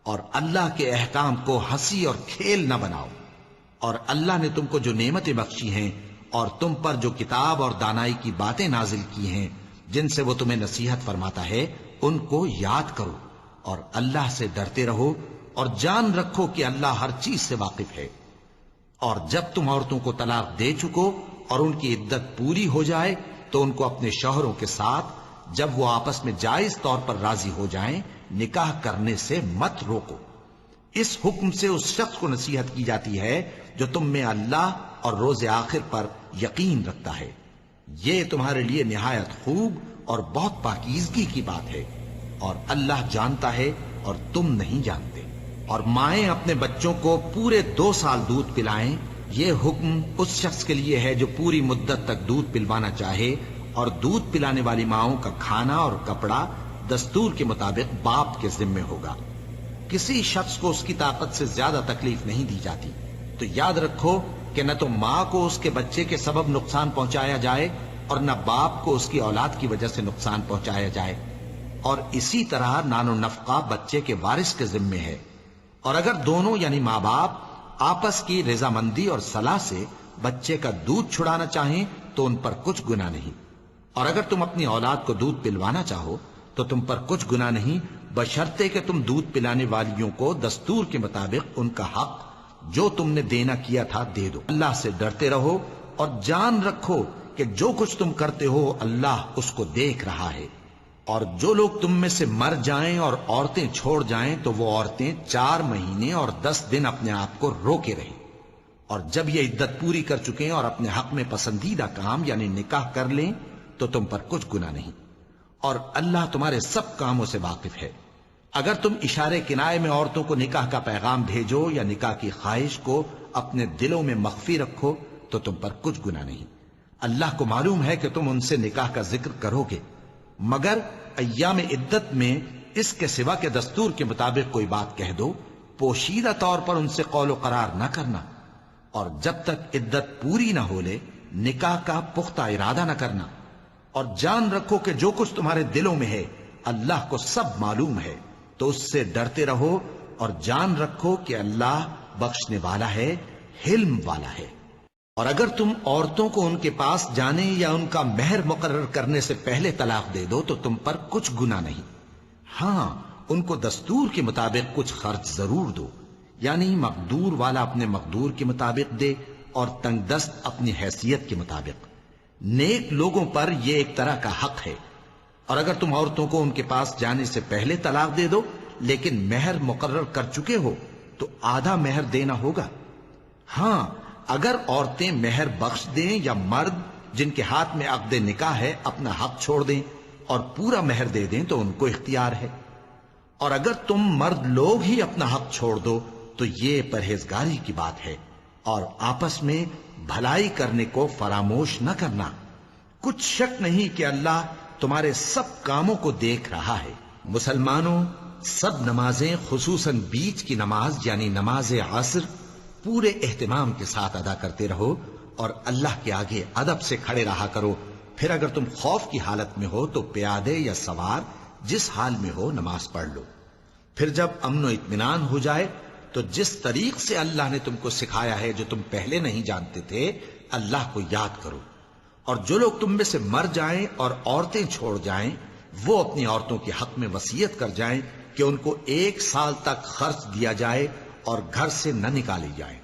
اور اللہ کے احکام کو ہنسی اور کھیل نہ بناؤ. اور اللہ نے تم کو جو نعمتیں بخشی ہیں اور تم پر جو کتاب اور دانائی کی باتیں نازل کی ہیں جن سے وہ تمہیں نصیحت فرماتا ہے ان کو یاد کرو، اور اللہ سے ڈرتے رہو، اور جان رکھو کہ اللہ ہر چیز سے واقف ہے۔ اور جب تم عورتوں کو طلاق دے چکو اور ان کی عدت پوری ہو جائے تو ان کو اپنے شوہروں کے ساتھ جب وہ آپس میں جائز طور پر راضی ہو جائیں نکاح کرنے سے مت روکو۔ اس حکم سے اس شخص کو نصیحت کی جاتی ہے جو تم میں اللہ اور روز آخر پر یقین رکھتا ہے۔ یہ تمہارے لیے نہایت خوب اور بہت پاکیزگی کی بات ہے، اور اللہ جانتا ہے اور تم نہیں جانتے۔ اور مائیں اپنے بچوں کو پورے 2 سال دودھ پلائیں، یہ حکم اس شخص کے لیے ہے جو پوری مدت تک دودھ پلوانا چاہے، اور دودھ پلانے والی ماؤں کا کھانا اور کپڑا دستور کے مطابق باپ کے ذمے ہوگا۔ کسی شخص کو اس کی طاقت سے زیادہ تکلیف نہیں دی جاتی، تو یاد رکھو کہ نہ تو ماں کو اس کے بچے کے سبب نقصان پہنچایا جائے اور نہ باپ کو اس کی اولاد کی وجہ سے نقصان پہنچایا جائے، اور اسی طرح نان و نفقہ بچے کے وارث کے ذمے ہے۔ اور اگر دونوں یعنی ماں باپ آپس کی رضامندی اور صلاح سے بچے کا دودھ چھڑانا چاہیں تو ان پر کچھ گناہ نہیں، اور اگر تم اپنی اولاد کو دودھ پلوانا چاہو تو تم پر کچھ گناہ نہیں، بشرطے کہ تم دودھ پلانے والیوں کو دستور کے مطابق ان کا حق جو تم نے دینا کیا تھا دے دو۔ اللہ سے ڈرتے رہو اور جان رکھو کہ جو کچھ تم کرتے ہو اللہ اس کو دیکھ رہا ہے۔ اور جو لوگ تم میں سے مر جائیں اور عورتیں چھوڑ جائیں تو وہ عورتیں 4 مہینے اور 10 دن اپنے آپ کو روکے رہیں، اور جب یہ عدت پوری کر چکیں اور اپنے حق میں پسندیدہ کام یعنی نکاح کر لیں تو تم پر کچھ گناہ نہیں، اور اللہ تمہارے سب کاموں سے واقف ہے۔ اگر تم اشارے کنائے میں عورتوں کو نکاح کا پیغام بھیجو یا نکاح کی خواہش کو اپنے دلوں میں مخفی رکھو تو تم پر کچھ گناہ نہیں۔ اللہ کو معلوم ہے کہ تم ان سے نکاح کا ذکر کرو گے، مگر ایام عدت میں اس کے سوا کے دستور کے مطابق کوئی بات کہہ دو، پوشیدہ طور پر ان سے قول و قرار نہ کرنا، اور جب تک عدت پوری نہ ہو لے نکاح کا پختہ ارادہ نہ کرنا، اور جان رکھو کہ جو کچھ تمہارے دلوں میں ہے اللہ کو سب معلوم ہے، تو اس سے ڈرتے رہو اور جان رکھو کہ اللہ بخشنے والا ہے، حلم والا ہے۔ اور اگر تم عورتوں کو ان کے پاس جانے یا ان کا مہر مقرر کرنے سے پہلے طلاق دے دو تو تم پر کچھ گناہ نہیں، ہاں ان کو دستور کے مطابق کچھ خرچ ضرور دو، یعنی مقدور والا اپنے مقدور کے مطابق دے اور تنگ دست اپنی حیثیت کے مطابق۔ نیک لوگوں پر یہ ایک طرح کا حق ہے۔ اور اگر تم عورتوں کو ان کے پاس جانے سے پہلے طلاق دے دو لیکن مہر مقرر کر چکے ہو تو آدھا مہر دینا ہوگا۔ ہاں اگر عورتیں مہر بخش دیں یا مرد جن کے ہاتھ میں عقد نکاح ہے اپنا حق چھوڑ دیں اور پورا مہر دے دیں تو ان کو اختیار ہے۔ اور اگر تم مرد لوگ ہی اپنا حق چھوڑ دو تو یہ پرہیزگاری کی بات ہے، اور آپس میں بھلائی کرنے کو فراموش نہ کرنا۔ کچھ شک نہیں کہ اللہ تمہارے سب کاموں کو دیکھ رہا ہے۔ مسلمانوں، سب نمازیں خصوصاً بیچ کی نماز یعنی نماز عصر پورے اہتمام کے ساتھ ادا کرتے رہو اور اللہ کے آگے ادب سے کھڑے رہا کرو۔ پھر اگر تم خوف کی حالت میں ہو تو پیادے یا سوار جس حال میں ہو نماز پڑھ لو۔ پھر جب امن و اطمینان ہو جائے تو جس طریق سے اللہ نے تم کو سکھایا ہے جو تم پہلے نہیں جانتے تھے اللہ کو یاد کرو۔ اور جو لوگ تم میں سے مر جائیں اور عورتیں چھوڑ جائیں وہ اپنی عورتوں کے حق میں وصیت کر جائیں کہ ان کو 1 سال تک خرچ دیا جائے اور گھر سے نہ نکالی جائیں۔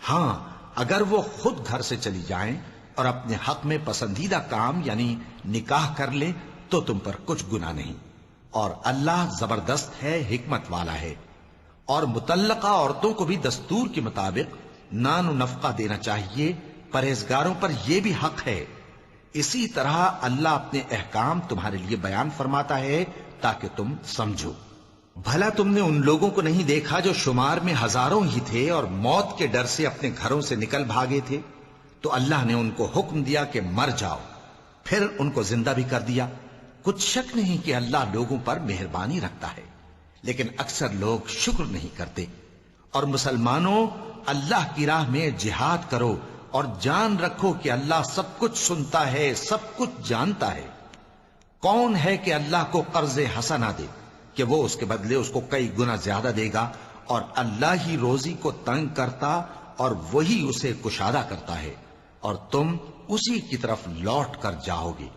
ہاں اگر وہ خود گھر سے چلی جائیں اور اپنے حق میں پسندیدہ کام یعنی نکاح کر لیں تو تم پر کچھ گناہ نہیں، اور اللہ زبردست ہے، حکمت والا ہے۔ اور مطلقہ عورتوں کو بھی دستور کے مطابق نان و نفقہ دینا چاہیے، پرہیزگاروں پر یہ بھی حق ہے۔ اسی طرح اللہ اپنے احکام تمہارے لیے بیان فرماتا ہے تاکہ تم سمجھو۔ بھلا تم نے ان لوگوں کو نہیں دیکھا جو شمار میں ہزاروں ہی تھے اور موت کے ڈر سے اپنے گھروں سے نکل بھاگے تھے؟ تو اللہ نے ان کو حکم دیا کہ مر جاؤ، پھر ان کو زندہ بھی کر دیا۔ کچھ شک نہیں کہ اللہ لوگوں پر مہربانی رکھتا ہے، لیکن اکثر لوگ شکر نہیں کرتے۔ اور مسلمانوں، اللہ کی راہ میں جہاد کرو اور جان رکھو کہ اللہ سب کچھ سنتا ہے، سب کچھ جانتا ہے۔ کون ہے کہ اللہ کو قرض حسنہ دے کہ وہ اس کے بدلے اس کو کئی گنا زیادہ دے گا، اور اللہ ہی روزی کو تنگ کرتا اور وہی اسے کشادہ کرتا ہے، اور تم اسی کی طرف لوٹ کر جاؤ گے۔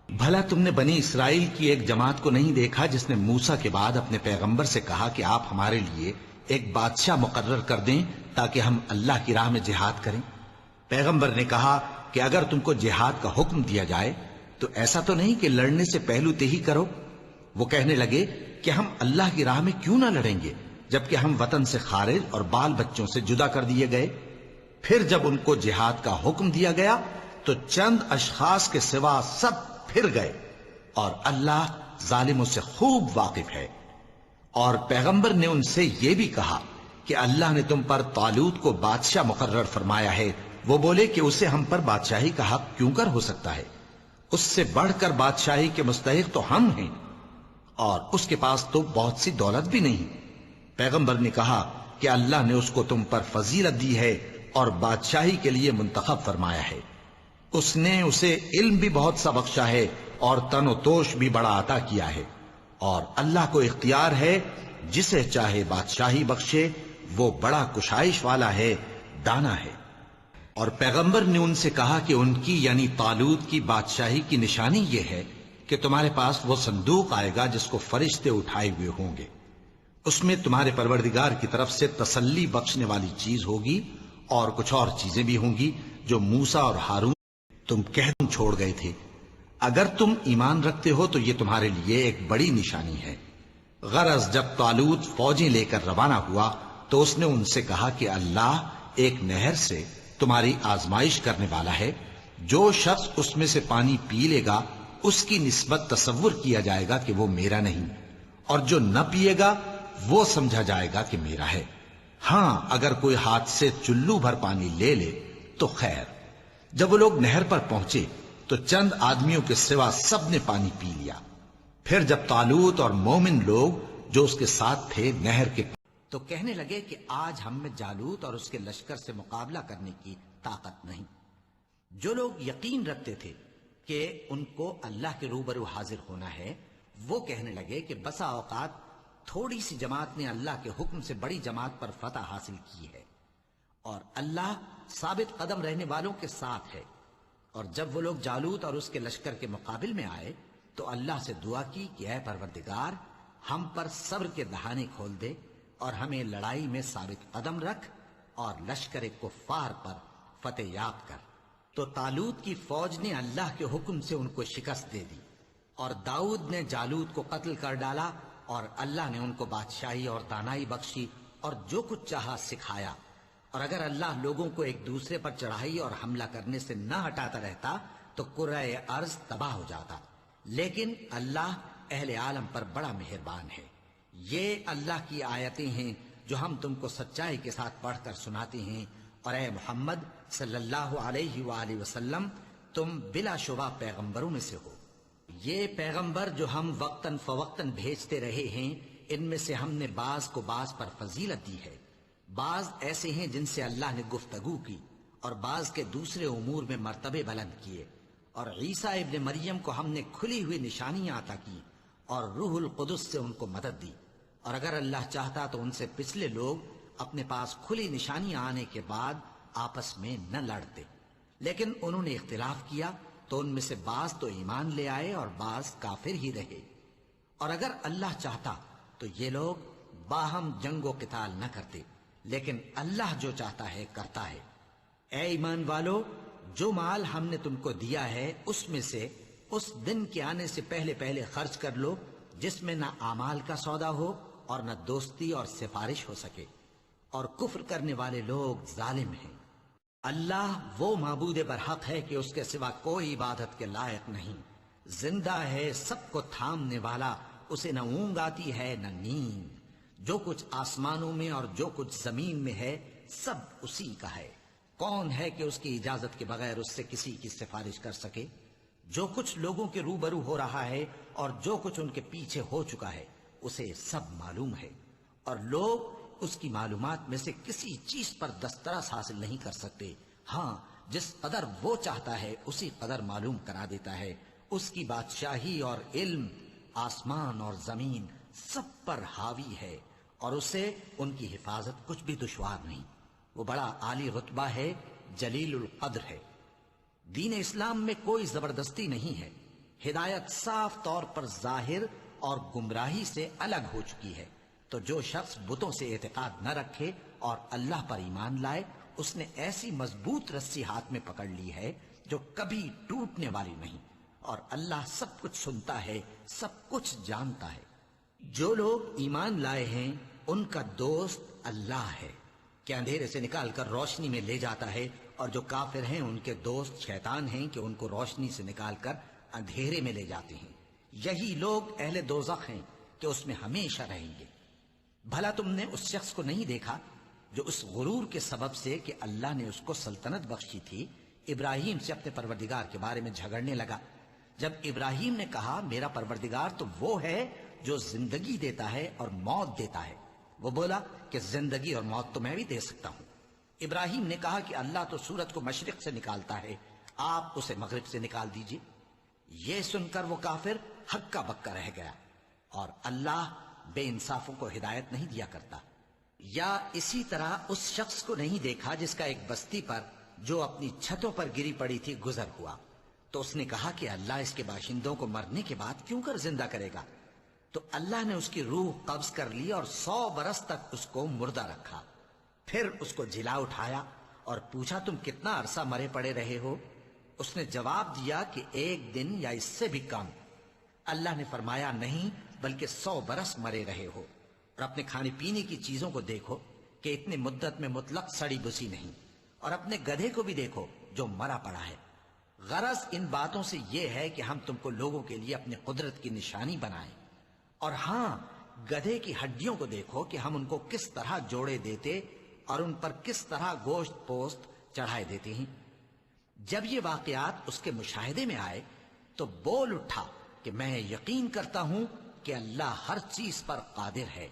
بھلا تم نے بنی اسرائیل کی ایک جماعت کو نہیں دیکھا جس نے موسیٰ کے بعد اپنے پیغمبر سے کہا کہ آپ ہمارے لیے ایک بادشاہ مقرر کر دیں تاکہ ہم اللہ کی راہ میں جہاد کریں؟ پیغمبر نے کہا کہ اگر تم کو جہاد کا حکم دیا جائے تو ایسا تو نہیں کہ لڑنے سے پہلو تہی کرو۔ وہ کہنے لگے کہ ہم اللہ کی راہ میں کیوں نہ لڑیں گے جبکہ ہم وطن سے خارج اور بال بچوں سے جدا کر دیے گئے۔ پھر جب ان کو جہاد کا حکم دیا گیا تو چند اشخاص کے سوا سب پھر گئے، اور اللہ ظالموں سے خوب واقف ہے۔ اور پیغمبر نے ان سے یہ بھی کہا کہ اللہ نے تم پر طالوت کو بادشاہ مقرر فرمایا ہے۔ وہ بولے کہ اسے ہم پر بادشاہی کا حق کیوں کر ہو سکتا ہے؟ اس سے بڑھ کر بادشاہی کے مستحق تو ہم ہیں، اور اس کے پاس تو بہت سی دولت بھی نہیں۔ پیغمبر نے کہا کہ اللہ نے اس کو تم پر فضیلت دی ہے اور بادشاہی کے لیے منتخب فرمایا ہے۔ اس نے اسے علم بھی بہت سا بخشا ہے اور تن و توش بھی بڑا عطا کیا ہے، اور اللہ کو اختیار ہے جسے چاہے بادشاہی بخشے، وہ بڑا کشائش والا ہے، دانا ہے۔ اور پیغمبر نے ان سے کہا کہ ان کی یعنی طالوت کی بادشاہی کی نشانی یہ ہے کہ تمہارے پاس وہ صندوق آئے گا جس کو فرشتے اٹھائے ہوئے ہوں گے۔ اس میں تمہارے پروردگار کی طرف سے تسلی بخشنے والی چیز ہوگی، اور کچھ اور چیزیں بھی ہوں گی جو موسیٰ اور ہارون تم کہہ چھوڑ گئے تھے۔ اگر تم ایمان رکھتے ہو تو یہ تمہارے لیے ایک بڑی نشانی ہے۔ غرض جب طالوت فوجیں لے کر روانہ ہوا تو اس نے ان سے کہا کہ اللہ ایک نہر سے تمہاری آزمائش کرنے والا ہے، جو شخص اس میں سے پانی پی لے گا اس کی نسبت تصور کیا جائے گا کہ وہ میرا نہیں، اور جو نہ پیے گا وہ سمجھا جائے گا کہ میرا ہے۔ ہاں اگر کوئی ہاتھ سے چلو بھر پانی لے لے تو خیر۔ جب وہ لوگ نہر پر پہنچے تو چند آدمیوں کے سوا سب نے پانی پی لیا۔ پھر جب طالوت اور مومن لوگ جو اس کے ساتھ تھے نہر کے تو کہنے لگے کہ آج ہم میں جالوت اور اس کے لشکر سے مقابلہ کرنے کی طاقت نہیں۔ جو لوگ یقین رکھتے تھے کہ ان کو اللہ کے روبرو حاضر ہونا ہے، وہ کہنے لگے کہ بسا اوقات تھوڑی سی جماعت نے اللہ کے حکم سے بڑی جماعت پر فتح حاصل کی ہے، اور اللہ ثابت قدم رہنے والوں کے ساتھ ہے۔ اور جب وہ لوگ جالوت اور اس کے لشکر کے مقابل میں آئے تو اللہ سے دعا کی کہ اے پروردگار، ہم پر صبر کے دہانے کھول دے اور ہمیں لڑائی میں ثابت قدم رکھ اور لشکر کفار پر فتح یاب کر۔ تو طالوت کی فوج نے اللہ کے حکم سے ان کو شکست دے دی، اور داؤد نے جالوت کو قتل کر ڈالا، اور اللہ نے ان کو بادشاہی اور دانائی بخشی اور جو کچھ چاہا سکھایا۔ اور اگر اللہ لوگوں کو ایک دوسرے پر چڑھائی اور حملہ کرنے سے نہ ہٹاتا رہتا تو کرۂ ارض تباہ ہو جاتا، لیکن اللہ اہل عالم پر بڑا مہربان ہے۔ یہ اللہ کی آیتیں ہیں جو ہم تم کو سچائی کے ساتھ پڑھ کر سناتے ہیں، اور اے محمد صلی اللہ علیہ وآلہ وسلم، تم بلا شبہ پیغمبروں میں سے ہو۔ یہ پیغمبر جو ہم وقتاً فوقتاً بھیجتے رہے ہیں، ان میں سے ہم نے بعض کو بعض پر فضیلت دی ہے۔ بعض ایسے ہیں جن سے اللہ نے گفتگو کی، اور بعض کے دوسرے امور میں مرتبے بلند کیے۔ اور عیسیٰ ابن مریم کو ہم نے کھلی ہوئی نشانیاں عطا کی، اور روح القدس سے ان کو مدد دی۔ اور اگر اللہ چاہتا تو ان سے پچھلے لوگ اپنے پاس کھلی نشانیاں آنے کے بعد آپس میں نہ لڑتے، لیکن انہوں نے اختلاف کیا تو ان میں سے بعض تو ایمان لے آئے اور بعض کافر ہی رہے۔ اور اگر اللہ چاہتا تو یہ لوگ باہم جنگ و قتال نہ کرتے، لیکن اللہ جو چاہتا ہے کرتا ہے۔ اے ایمان والو، جو مال ہم نے تم کو دیا ہے اس میں سے اس دن کے آنے سے پہلے پہلے خرچ کر لو جس میں نہ اعمال کا سودا ہو اور نہ دوستی اور سفارش ہو سکے، اور کفر کرنے والے لوگ ظالم ہیں۔ اللہ وہ معبود برحق ہے کہ اس کے سوا کوئی عبادت کے لائق نہیں، زندہ ہے، سب کو تھامنے والا، اسے نہ اونگ آتی ہے نہ نیند۔ جو کچھ آسمانوں میں اور جو کچھ زمین میں ہے سب اسی کا ہے۔ کون ہے کہ اس کی اجازت کے بغیر اس سے کسی کی سفارش کر سکے؟ جو کچھ لوگوں کے روبرو ہو رہا ہے اور جو کچھ ان کے پیچھے ہو چکا ہے اسے سب معلوم ہے، اور لوگ اس کی معلومات میں سے کسی چیز پر دسترس حاصل نہیں کر سکتے۔ ہاں، جس قدر وہ چاہتا ہے اسی قدر معلوم کرا دیتا ہے۔ اس کی بادشاہی اور علم آسمان اور زمین سب پر حاوی ہے، اور اسے ان کی حفاظت کچھ بھی دشوار نہیں۔ وہ بڑا عالی رتبہ ہے، جلیل القدر ہے۔ دین اسلام میں کوئی زبردستی نہیں ہے، ہدایت صاف طور پر ظاہر اور گمراہی سے الگ ہو چکی ہے۔ تو جو شخص بتوں سے اعتقاد نہ رکھے اور اللہ پر ایمان لائے، اس نے ایسی مضبوط رسی ہاتھ میں پکڑ لی ہے جو کبھی ٹوٹنے والی نہیں، اور اللہ سب کچھ سنتا ہے، سب کچھ جانتا ہے۔ جو لوگ ایمان لائے ہیں ان کا دوست اللہ ہے کہ اندھیرے سے نکال کر روشنی میں لے جاتا ہے، اور جو کافر ہیں ان کے دوست شیطان ہیں کہ ان کو روشنی سے نکال کر اندھیرے میں لے جاتے ہیں۔ یہی لوگ اہل دوزخ ہیں کہ اس میں ہمیشہ رہیں گے۔ بھلا تم نے اس شخص کو نہیں دیکھا جو اس غرور کے سبب سے کہ اللہ نے اس کو سلطنت بخشی تھی، ابراہیم سے اپنے پروردگار کے بارے میں جھگڑنے لگا؟ جب ابراہیم نے کہا میرا پروردگار تو وہ ہے جو زندگی دیتا ہے اور موت دیتا ہے، وہ بولا کہ زندگی اور موت تو میں بھی دے سکتا ہوں۔ ابراہیم نے کہا کہ اللہ تو سورج کو مشرق سے نکالتا ہے، آپ اسے مغرب سے نکال دیجئے۔ یہ سن کر وہ کافر ہکا بکا رہ گیا، اور اللہ بے انصافوں کو ہدایت نہیں دیا کرتا۔ یا اسی طرح اس شخص کو نہیں دیکھا جس کا ایک بستی پر جو اپنی چھتوں پر گری پڑی تھی گزر ہوا، تو اس نے کہا کہ اللہ اس کے باشندوں کو مرنے کے بعد کیوں کر زندہ کرے گا؟ تو اللہ نے اس کی روح قبض کر لی اور 100 برس تک اس کو مردہ رکھا۔ پھر اس کو جلا اٹھایا اور پوچھا تم کتنا عرصہ مرے پڑے رہے ہو؟ اس نے جواب دیا کہ 1 دن یا اس سے بھی کم۔ اللہ نے فرمایا نہیں بلکہ 100 برس مرے رہے ہو، اور اپنے کھانے پینے کی چیزوں کو دیکھو کہ اتنی مدت میں مطلق سڑی بسی نہیں، اور اپنے گدھے کو بھی دیکھو جو مرا پڑا ہے۔ غرض ان باتوں سے یہ ہے کہ ہم تم کو لوگوں کے لیے اپنی قدرت کی نشانی بنائیں، اور ہاں گدھے کی ہڈیوں کو دیکھو کہ ہم ان کو کس طرح جوڑے دیتے اور ان پر کس طرح گوشت پوست چڑھائے دیتے ہیں۔ جب یہ واقعات اس کے مشاہدے میں آئے تو بول اٹھا کہ میں یقین کرتا ہوں کہ اللہ ہر چیز پر قادر ہے۔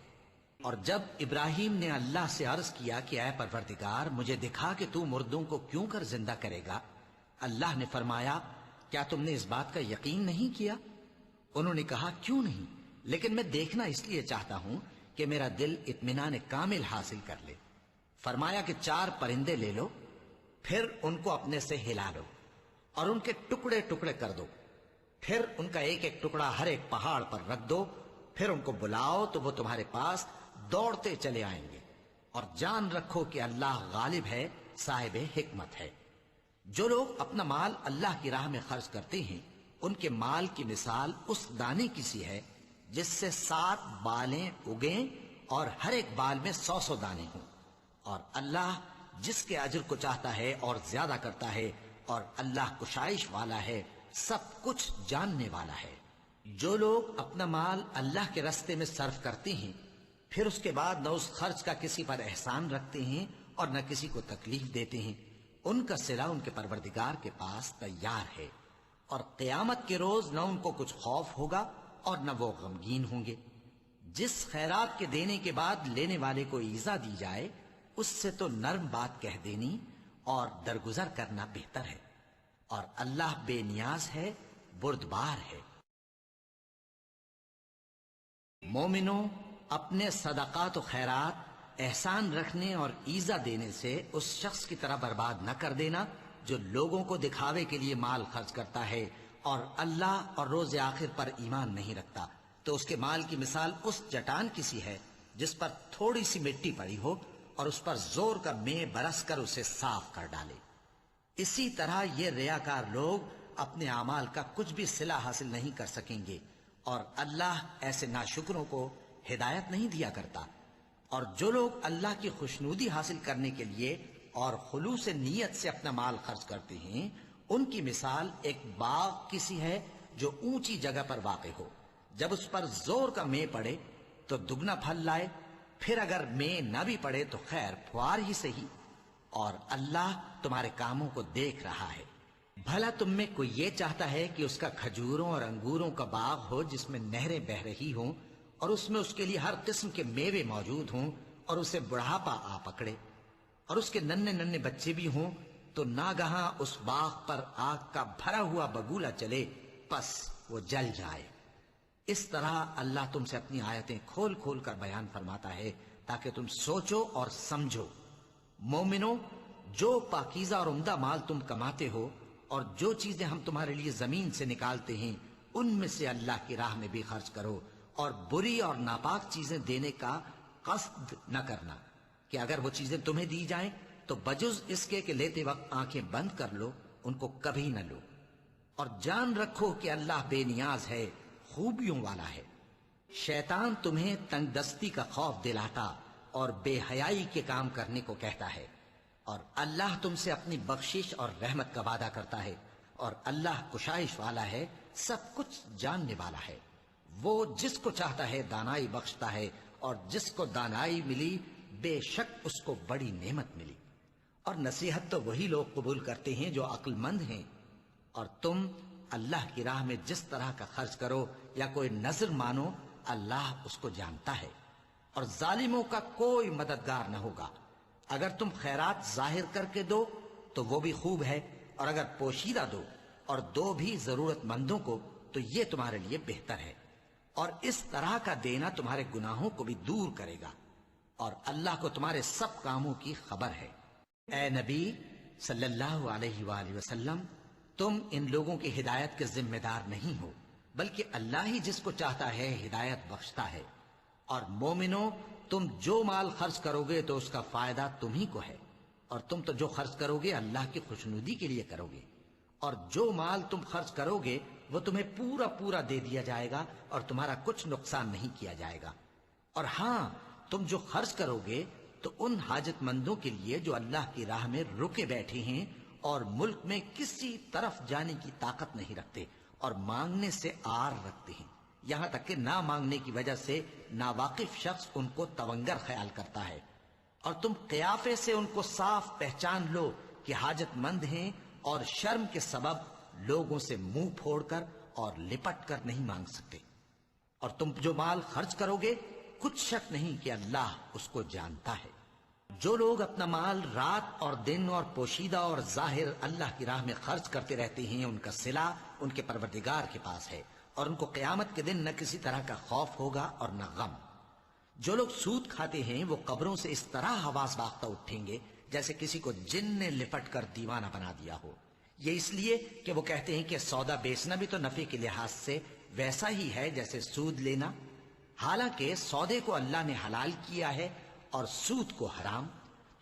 اور جب ابراہیم نے اللہ سے عرض کیا کہ اے پروردگار مجھے دکھا کہ تو مردوں کو کیوں کر زندہ کرے گا، اللہ نے فرمایا کیا تم نے اس بات کا یقین نہیں کیا؟ انہوں نے کہا کیوں نہیں، لیکن میں دیکھنا اس لیے چاہتا ہوں کہ میرا دل اطمینان کامل حاصل کر لے۔ فرمایا کہ 4 پرندے لے لو، پھر ان کو اپنے سے ہلا لو اور ان کے ٹکڑے ٹکڑے کر دو، پھر ان کا ایک ایک ٹکڑا ہر ایک پہاڑ پر رکھ دو، پھر ان کو بلاؤ تو وہ تمہارے پاس دوڑتے چلے آئیں گے، اور جان رکھو کہ اللہ غالب ہے، صاحب حکمت ہے۔ جو لوگ اپنا مال اللہ کی راہ میں خرچ کرتے ہیں ان کے مال کی مثال اس دانے کی سی ہے جس سے 7 بالیں اگیں اور ہر ایک بال میں 100 دانے ہوں، اور اللہ جس کے اجر کو چاہتا ہے اور زیادہ کرتا ہے، اور اللہ کشائش والا ہے، سب کچھ جاننے والا ہے۔ جو لوگ اپنا مال اللہ کے راستے میں صرف کرتے ہیں پھر اس کے بعد نہ اس خرچ کا کسی پر احسان رکھتے ہیں اور نہ کسی کو تکلیف دیتے ہیں، ان کا صلہ ان کے پروردگار کے پاس تیار ہے، اور قیامت کے روز نہ ان کو کچھ خوف ہوگا اور نہ وہ غمگین ہوں گے۔ جس خیرات کے دینے کے بعد لینے والے کو ایذا دی جائے اس سے تو نرم بات کہہ دینی اور درگزر کرنا بہتر ہے، اور اللہ بے نیاز ہے، بردبار ہے۔ مومنوں، اپنے صدقات و خیرات احسان رکھنے اور ایذا دینے سے اس شخص کی طرح برباد نہ کر دینا جو لوگوں کو دکھاوے کے لیے مال خرچ کرتا ہے اور اللہ اور روز آخر پر ایمان نہیں رکھتا، تو اس کے مال کی مثال اس چٹان کی سی ہے جس پر تھوڑی سی مٹی پڑی ہو اور اس پر زور کا مے برس کر اسے صاف کر ڈالے۔ اسی طرح یہ ریاکار لوگ اپنے اعمال کا کچھ بھی صلہ حاصل نہیں کر سکیں گے، اور اللہ ایسے ناشکروں کو ہدایت نہیں دیا کرتا۔ اور جو لوگ اللہ کی خوشنودی حاصل کرنے کے لیے اور خلوص نیت سے اپنا مال خرچ کرتے ہیں ان کی مثال ایک باغ کی سی ہے جو اونچی جگہ پر واقع ہو، جب اس پر زور کا مے پڑے تو دگنا پھل لائے، پھر اگر مے نہ بھی پڑے تو خیر پھوار ہی صحیح، اور اللہ تمہارے کاموں کو دیکھ رہا ہے۔ بھلا تم میں کوئی یہ چاہتا ہے کہ اس کا کھجوروں اور انگوروں کا باغ ہو جس میں نہریں بہہ رہی ہوں اور اس میں اس کے لیے ہر قسم کے میوے موجود ہوں، اور اسے بڑھاپا آ پکڑے اور اس کے ننھے ننھے بچے بھی ہوں، تو ناگہاں اس باغ پر آگ کا بھرا ہوا بگولا چلے، پس وہ جل جائے۔ اس طرح اللہ تم سے اپنی آیتیں کھول کھول کر بیان فرماتا ہے تاکہ تم سوچو اور سمجھو۔ مومنوں، جو پاکیزہ اور عمدہ مال تم کماتے ہو اور جو چیزیں ہم تمہارے لیے زمین سے نکالتے ہیں ان میں سے اللہ کی راہ میں بھی خرچ کرو، اور بری اور ناپاک چیزیں دینے کا قصد نہ کرنا کہ اگر وہ چیزیں تمہیں دی جائیں تو بجز اس کے کہ لیتے وقت آنکھیں بند کر لو، ان کو کبھی نہ لو۔ اور جان رکھو کہ اللہ بے نیاز ہے، خوبیوں والا ہے۔ شیطان تمہیں تنگ دستی کا خوف دلاتا اور بے حیائی کے کام کرنے کو کہتا ہے، اور اللہ تم سے اپنی بخشش اور رحمت کا وعدہ کرتا ہے، اور اللہ کشائش والا ہے، سب کچھ جاننے والا ہے۔ وہ جس کو چاہتا ہے دانائی بخشتا ہے، اور جس کو دانائی ملی بے شک اس کو بڑی نعمت ملی۔ اور نصیحت تو وہی لوگ قبول کرتے ہیں جو عقل مند ہیں۔ اور تم اللہ کی راہ میں جس طرح کا خرچ کرو یا کوئی نذر مانو، اللہ اس کو جانتا ہے، اور ظالموں کا کوئی مددگار نہ ہوگا۔ اگر تم خیرات ظاہر کر کے دو تو وہ بھی خوب ہے، اور اگر پوشیدہ دو اور دو بھی ضرورت مندوں کو تو یہ تمہارے لیے بہتر ہے، اور اس طرح کا دینا تمہارے گناہوں کو بھی دور کرے گا، اور اللہ کو تمہارے سب کاموں کی خبر ہے۔ اے نبی صلی اللہ علیہ وآلہ وسلم، تم ان لوگوں کی ہدایت کے ذمہ دار نہیں ہو، بلکہ اللہ ہی جس کو چاہتا ہے ہدایت بخشتا ہے۔ اور مومنو، تم جو مال خرچ کرو گے تو اس کا فائدہ تمہیں کو ہے، اور تم تو جو خرچ کرو گے اللہ کی خوشنودی کے لیے کرو گے، اور جو مال تم خرچ کرو گے وہ تمہیں پورا پورا دے دیا جائے گا، اور تمہارا کچھ نقصان نہیں کیا جائے گا۔ اور ہاں، تم جو خرچ کرو گے تو ان حاجت مندوں کے لیے جو اللہ کی راہ میں رکے بیٹھے ہیں اور ملک میں کسی طرف جانے کی طاقت نہیں رکھتے اور مانگنے سے آر رکھتے ہیں، یہاں تک کہ نہ مانگنے کی وجہ سے ناواقف شخص ان کو تونگر خیال کرتا ہے، اور تم قیافے سے ان کو صاف پہچان لو کہ حاجت مند ہیں، اور شرم کے سبب لوگوں سے منہ پھوڑ کر اور لپٹ کر نہیں مانگ سکتے۔ اور تم جو مال خرچ کرو گے کچھ شک نہیں کہ اللہ اس کو جانتا ہے۔ جو لوگ اپنا مال رات اور دن اور پوشیدہ اور ظاہر اللہ کی راہ میں خرچ کرتے رہتے ہیں، ان کا صلہ ان کے پروردگار کے پاس ہے، اور ان کو قیامت کے دن نہ کسی طرح کا خوف ہوگا اور نہ غم۔ جو لوگ سود کھاتے ہیں وہ قبروں سے اس طرح حواس باختہ اٹھیں گے جیسے کسی کو جن نے لپٹ کر دیوانہ بنا دیا ہو، یہ اس لیے کہ وہ کہتے ہیں کہ سودا بیچنا بھی تو نفع کے لحاظ سے ویسا ہی ہے جیسے سود لینا، حالانکہ سودے کو اللہ نے حلال کیا ہے اور سود کو حرام۔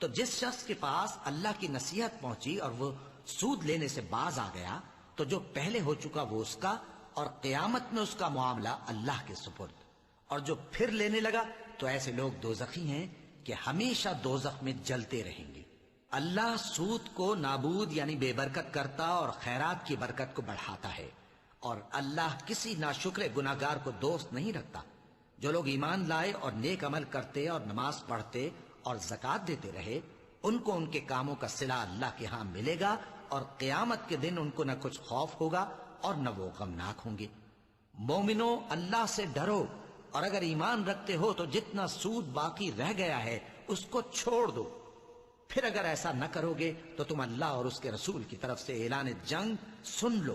تو جس شخص کے پاس اللہ کی نصیحت پہنچی اور وہ سود لینے سے باز آ گیا تو جو پہلے ہو چکا وہ اس کا، اور قیامت میں اس کا معاملہ اللہ کے سپرد۔ اور جو پھر لینے لگا تو ایسے لوگ دوزخی ہیں کہ ہمیشہ دوزخ میں جلتے رہیں گے۔ اللہ سود کو نابود یعنی بے برکت کرتا اور خیرات کی برکت کو بڑھاتا ہے، اور اللہ کسی ناشکر گناہگار کو دوست نہیں رکھتا۔ جو لوگ ایمان لائے اور نیک عمل کرتے اور نماز پڑھتے اور زکوٰۃ دیتے رہے، ان کو ان کے کاموں کا صلہ اللہ کے ہاں ملے گا، اور قیامت کے دن ان کو نہ کچھ خوف ہوگا اور نہ وہ غمناک ہوں گے۔ مومنو، اللہ سے ڈرو، اور اگر ایمان رکھتے ہو تو جتنا سود باقی رہ گیا ہے اس کو چھوڑ دو۔ پھر اگر ایسا نہ کرو گے تو تم اللہ اور اس کے رسول کی طرف سے اعلان جنگ سن لو،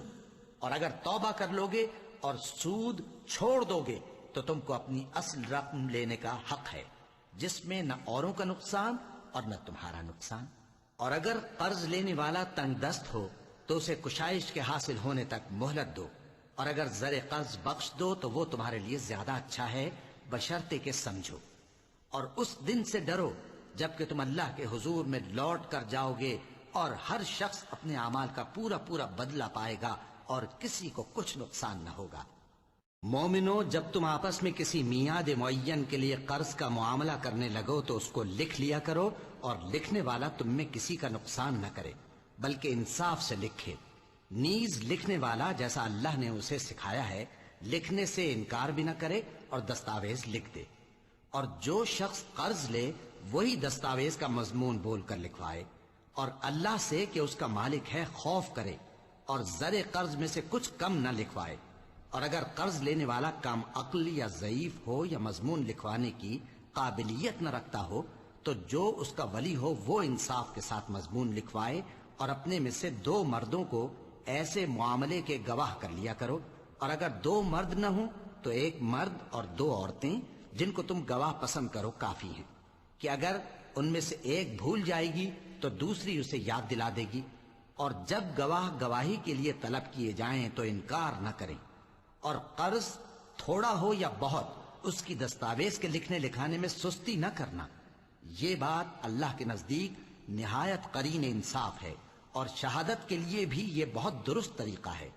اور اگر توبہ کر لو گے اور سود چھوڑ دو گے تو تم کو اپنی اصل رقم لینے کا حق ہے، جس میں نہ اوروں کا نقصان اور نہ تمہارا نقصان۔ اور اگر قرض لینے والا تنگ دست ہو تو اسے کشائش کے حاصل ہونے تک مہلت دو، اور اگر زر قرض بخش دو تو وہ تمہارے لیے زیادہ اچھا ہے، بشرطے کہ سمجھو۔ اور اس دن سے ڈرو جب کہ تم اللہ کے حضور میں لوٹ کر جاؤ گے، اور ہر شخص اپنے اعمال کا پورا پورا بدلہ پائے گا اور کسی کو کچھ نقصان نہ ہوگا۔ مومنو، جب تم آپس میں کسی میعاد معین کے لیے قرض کا معاملہ کرنے لگو تو اس کو لکھ لیا کرو، اور لکھنے والا تم میں کسی کا نقصان نہ کرے بلکہ انصاف سے لکھے۔ نیز لکھنے والا جیسا اللہ نے اسے سکھایا ہے لکھنے سے انکار بھی نہ کرے اور دستاویز لکھ دے، اور جو شخص قرض لے وہی دستاویز کا مضمون بول کر لکھوائے، اور اللہ سے کہ اس کا مالک ہے خوف کرے، اور زر قرض میں سے کچھ کم نہ لکھوائے۔ اور اگر قرض لینے والا کم عقل یا ضعیف ہو یا مضمون لکھوانے کی قابلیت نہ رکھتا ہو تو جو اس کا ولی ہو وہ انصاف کے ساتھ مضمون لکھوائے، اور اپنے میں سے 2 مردوں کو ایسے معاملے کے گواہ کر لیا کرو، اور اگر 2 مرد نہ ہوں تو 1 مرد اور 2 عورتیں جن کو تم گواہ پسند کرو کافی ہیں، کہ اگر ان میں سے ایک بھول جائے گی تو دوسری اسے یاد دلا دے گی، اور جب گواہ گواہی کے لیے طلب کیے جائیں تو انکار نہ کریں، اور قرض تھوڑا ہو یا بہت اس کی دستاویز کے لکھنے لکھانے میں سستی نہ کرنا. یہ بات اللہ کے نزدیک نہایت قرین انصاف ہے اور شہادت کے لیے بھی یہ بہت درست طریقہ ہے.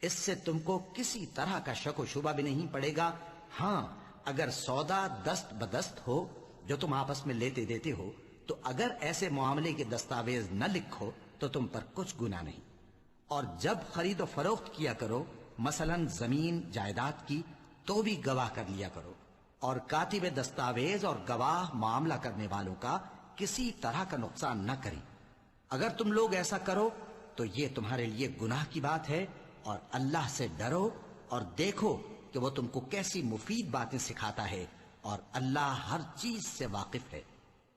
اس سے تم کو کسی طرح کا شک و شبہ بھی نہیں پڑے گا. ہاں اگر سودا دست بدست ہو جو تم آپس میں لیتے دیتے ہو تو اگر ایسے معاملے کے دستاویز نہ لکھو تو تم پر کچھ گناہ نہیں. اور جب خرید و فروخت کیا کرو مثلا زمین جائیداد کی تو بھی گواہ کر لیا کرو. اور کاتب دستاویز اور گواہ معاملہ کرنے والوں کا کسی طرح کا نقصان نہ کریں. اگر تم لوگ ایسا کرو تو یہ تمہارے لیے گناہ کی بات ہے. اور اللہ سے ڈرو اور دیکھو کہ وہ تم کو کیسی مفید باتیں سکھاتا ہے اور اللہ ہر چیز سے واقف ہے.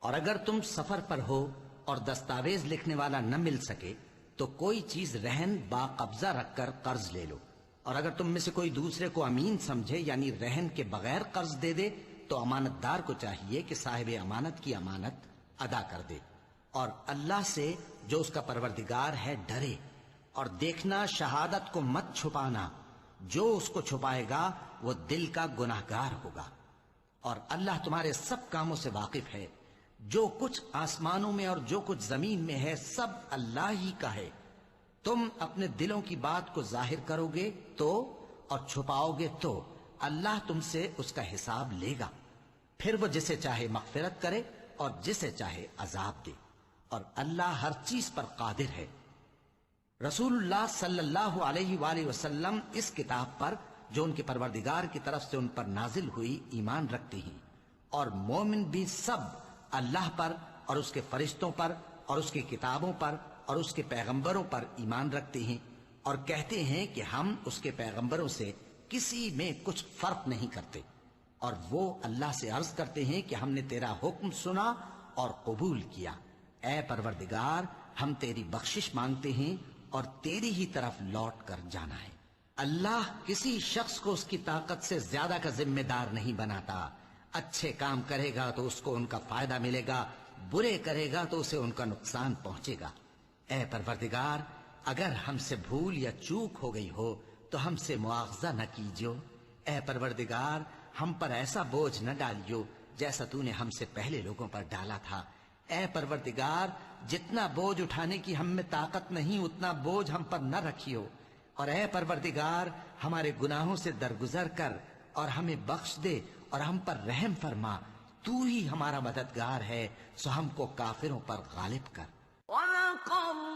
اور اگر تم سفر پر ہو اور دستاویز لکھنے والا نہ مل سکے تو کوئی چیز رہن با قبضہ رکھ کر قرض لے لو. اور اگر تم میں سے کوئی دوسرے کو امین سمجھے یعنی رہن کے بغیر قرض دے دے تو امانت دار کو چاہیے کہ صاحب امانت کی امانت ادا کر دے. اور اللہ سے جو اس کا پروردگار ہے ڈرے. اور دیکھنا شہادت کو مت چھپانا. جو اس کو چھپائے گا وہ دل کا گناہگار ہوگا. اور اللہ تمہارے سب کاموں سے واقف ہے. جو کچھ آسمانوں میں اور جو کچھ زمین میں ہے سب اللہ ہی کا ہے. تم اپنے دلوں کی بات کو ظاہر کرو گے تو اور چھپاؤ گے تو اللہ تم سے اس کا حساب لے گا. پھر وہ جسے چاہے مغفرت کرے اور جسے چاہے عذاب دے. اور اللہ ہر چیز پر قادر ہے. رسول اللہ صلی اللہ علیہ وآلہ وسلم اس کتاب پر جو ان کے پروردگار کی طرف سے ان پر نازل ہوئی ایمان رکھتے ہیں. اور مومن بھی سب اللہ پر اور اس کے فرشتوں پر اور اس کی کتابوں پر اور اس کے پیغمبروں پر ایمان رکھتے ہیں اور کہتے ہیں کہ ہم اس کے پیغمبروں سے کسی میں کچھ فرق نہیں کرتے. اور وہ اللہ سے عرض کرتے ہیں کہ ہم نے تیرا حکم سنا اور قبول کیا. اے پروردگار ہم تیری بخشش مانگتے ہیں اور تیری ہی طرف لوٹ کر جانا ہے. اللہ کسی شخص کو اس کی طاقت سے زیادہ کا ذمہ دار نہیں بناتا. اچھے کام کرے گا تو اس کو ان کا فائدہ ملے گا, برے کرے گا تو اسے ان کا نقصان پہنچے گا. اے پروردگار اگر ہم سے بھول یا چوک ہو گئی ہو تو ہم سے مواخذہ نہ کیجیو. اے پروردگار ہم پر ایسا بوجھ نہ ڈالیو جیسا تو نے ہم سے پہلے لوگوں پر ڈالا تھا. اے پروردگار جتنا بوجھ اٹھانے کی ہم میں طاقت نہیں اتنا بوجھ ہم پر نہ رکھیو. اور اے پروردگار ہمارے گناہوں سے درگزر کر اور ہمیں بخش دے اور ہم پر رحم فرما. تو ہی ہمارا مددگار ہے سو ہم کو کافروں پر غالب کر. وَلَقَدْ